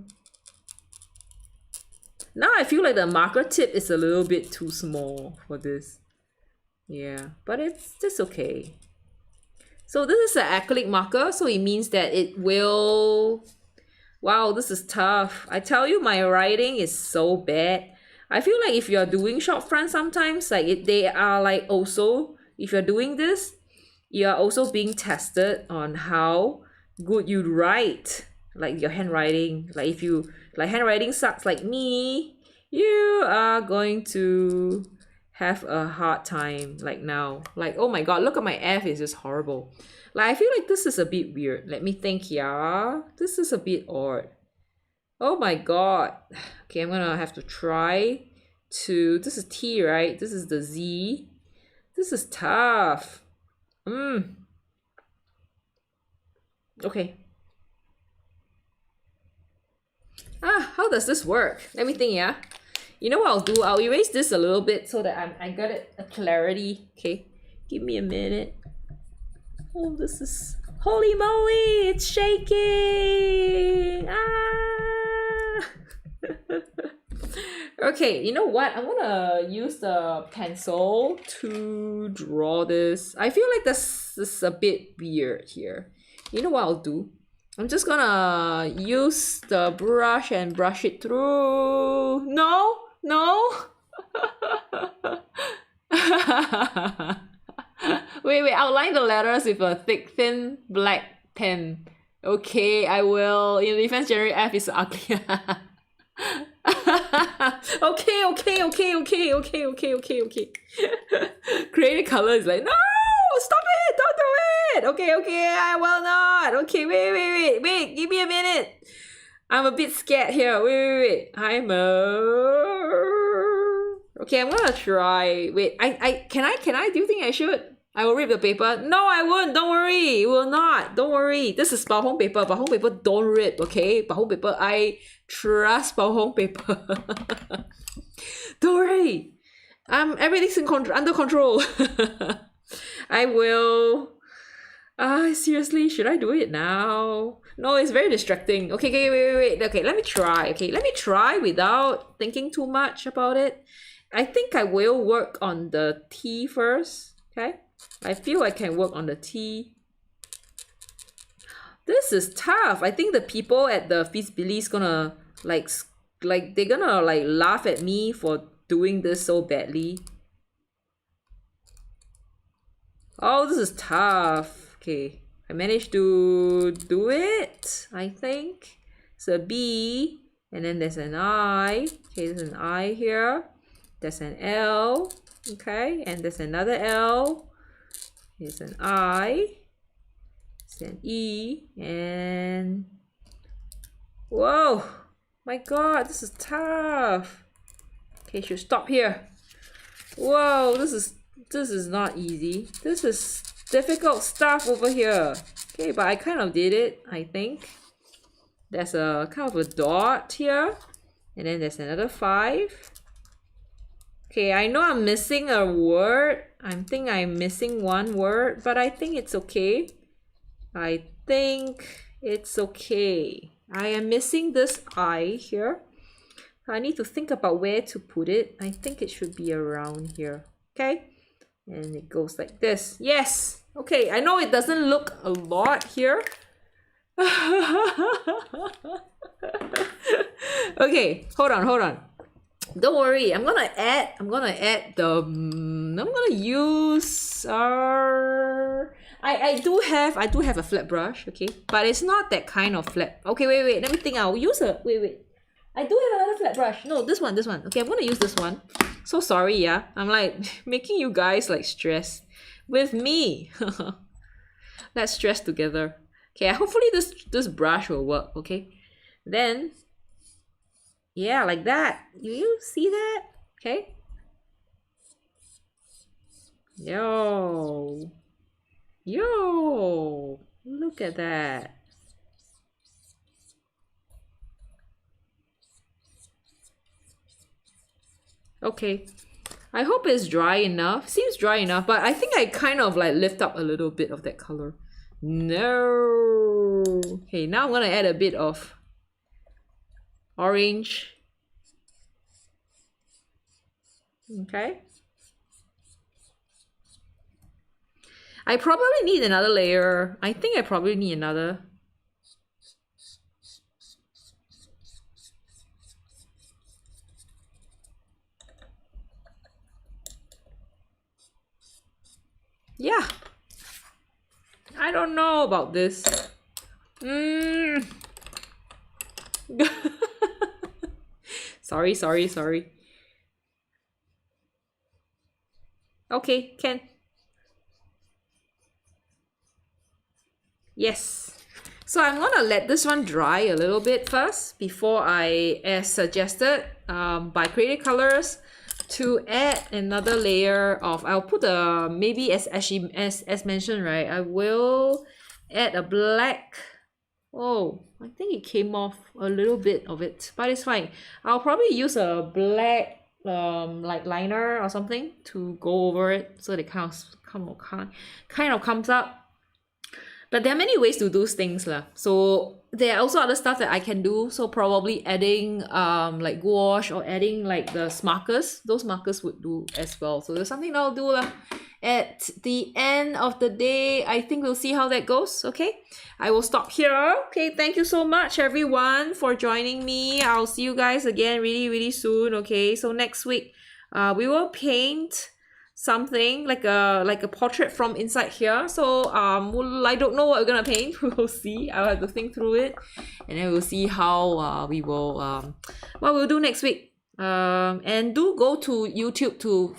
I feel like the marker tip is a little bit too small for this. Yeah, but it's just okay. So this is an acrylic marker, so it means that it will... Wow, this is tough. I tell you, my writing is so bad. I feel like if you're doing short front sometimes, like they are like also, if you're doing this, you are also being tested on how good you write, like your handwriting. Like if you, like handwriting sucks like me, you are going to have a hard time like now. Like, oh my god, look at my F, is just horrible. Like I feel like this is a bit weird. Let me think, yeah. This is a bit odd. Oh my god. Okay, I'm gonna have to try to... This is T, right? This is the Z. This is tough. Okay. How does this work? Let me think, yeah. You know what I'll do? I'll erase this a little bit so that I got it a clarity. Okay, give me a minute. Oh, this is... Holy moly, it's shaking! Okay, you know what? I'm gonna use the pencil to draw this. I feel like this is a bit weird here. You know what I'll do? I'm just gonna use the brush and brush it through. No. Wait, outline the letters with a thick, thin black pen. Okay, I will. In defense, January F is ugly. Okay. Creative color is like, no, stop it, don't do it. Okay, I will not. Okay, wait, give me a minute. I'm a bit scared here. Wait. Okay, I'm gonna try. Wait, can I? Do you think I should? I will rip the paper. No, I won't. Don't worry. It will not. Don't worry. This is bao hong paper. Bao hong paper don't rip, okay? Bao hong paper, I trust bao hong paper. Don't worry. Everything's under control. I will Seriously, should I do it now? No, it's very distracting. Okay, okay, wait. Okay, let me try. Okay, let me try without thinking too much about it. I think I will work on the T first. Okay, I feel I can work on the T. This is tough. I think the people at the Feasibility's gonna like they're gonna like laugh at me for doing this so badly. Oh, this is tough. Okay, I managed to do it, I think. It's a B, and then there's an I. Okay, there's an I here. There's an L. Okay, and there's another L. Here's an I. It's an E, and whoa, my God, this is tough. Okay, should stop here. Whoa, this is not easy. This is difficult stuff over here. Okay, but I kind of did it, I think. There's a kind of a dot here, and then there's another 5. Okay, I know I'm missing a word. I think I'm missing one word, but I think it's okay. I think it's okay. I am missing this I here. I need to think about where to put it. I think it should be around here. Okay, and it goes like this. Yes. Okay, I know it doesn't look a lot here. Okay, hold on. Don't worry, I'm gonna use I do have a flat brush, okay, but it's not that kind of flat. Okay, wait, let me think. I'll use a wait. I do have another flat brush. No, this one. Okay, I'm gonna use this one. So sorry, yeah. I'm like making you guys like stress with me. Let's stress together. Okay, hopefully this brush will work, okay? Then yeah, like that. You see that? Okay. Yo, look at that. Okay, I hope it's dry enough. Seems dry enough, but I think I kind of like lift up a little bit of that color. No. Okay, now I'm gonna add a bit of orange. Okay. I probably need another layer. I think I probably need another. Yeah. I don't know about this. Sorry. Okay, can. Yes. So I'm gonna let this one dry a little bit first before I, as suggested by Creative Colors, to add another layer of, I'll put a, maybe as mentioned, right, I will add a black. Oh, I think it came off a little bit of it, but it's fine. I'll probably use a black like liner or something to go over it so it kind of comes up. But there are many ways to do things lah. So there are also other stuff that I can do. So probably adding like gouache or adding like the markers. Those markers would do as well. So there's something I'll do lah. At the end of the day, I think we'll see how that goes. Okay, I will stop here. Okay, thank you so much everyone for joining me. I'll see you guys again really soon. Okay, so next week we will paint something like a portrait from inside here. So I don't know what we're gonna paint. We'll see. I'll have to think through it, and then we'll see how we will what we'll do next week. And do go to YouTube to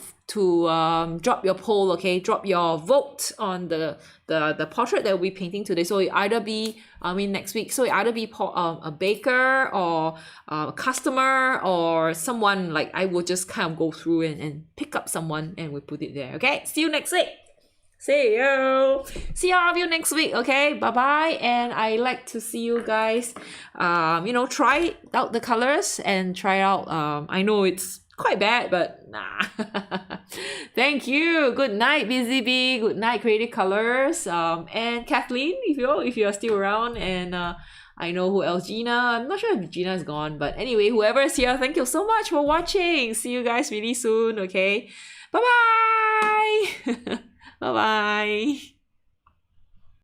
drop your poll. Okay, drop your vote on the portrait that we'll be painting today. So it either be next week, so it either be a baker or a customer or someone. Like I will just kind of go through and pick up someone and we put it there. Okay, see you next week. See all of you next week. Okay, bye bye. And I like to see you guys try out the colors and try out I know it's quite bad, but nah. Thank you. Good night, Busy Bee. Good night, Creative Colors. And Kathleen, if you're still around, and I know who else, Gina. I'm not sure if Gina is gone, but anyway, whoever is here, thank you so much for watching. See you guys really soon, okay? Bye-bye. Bye-bye.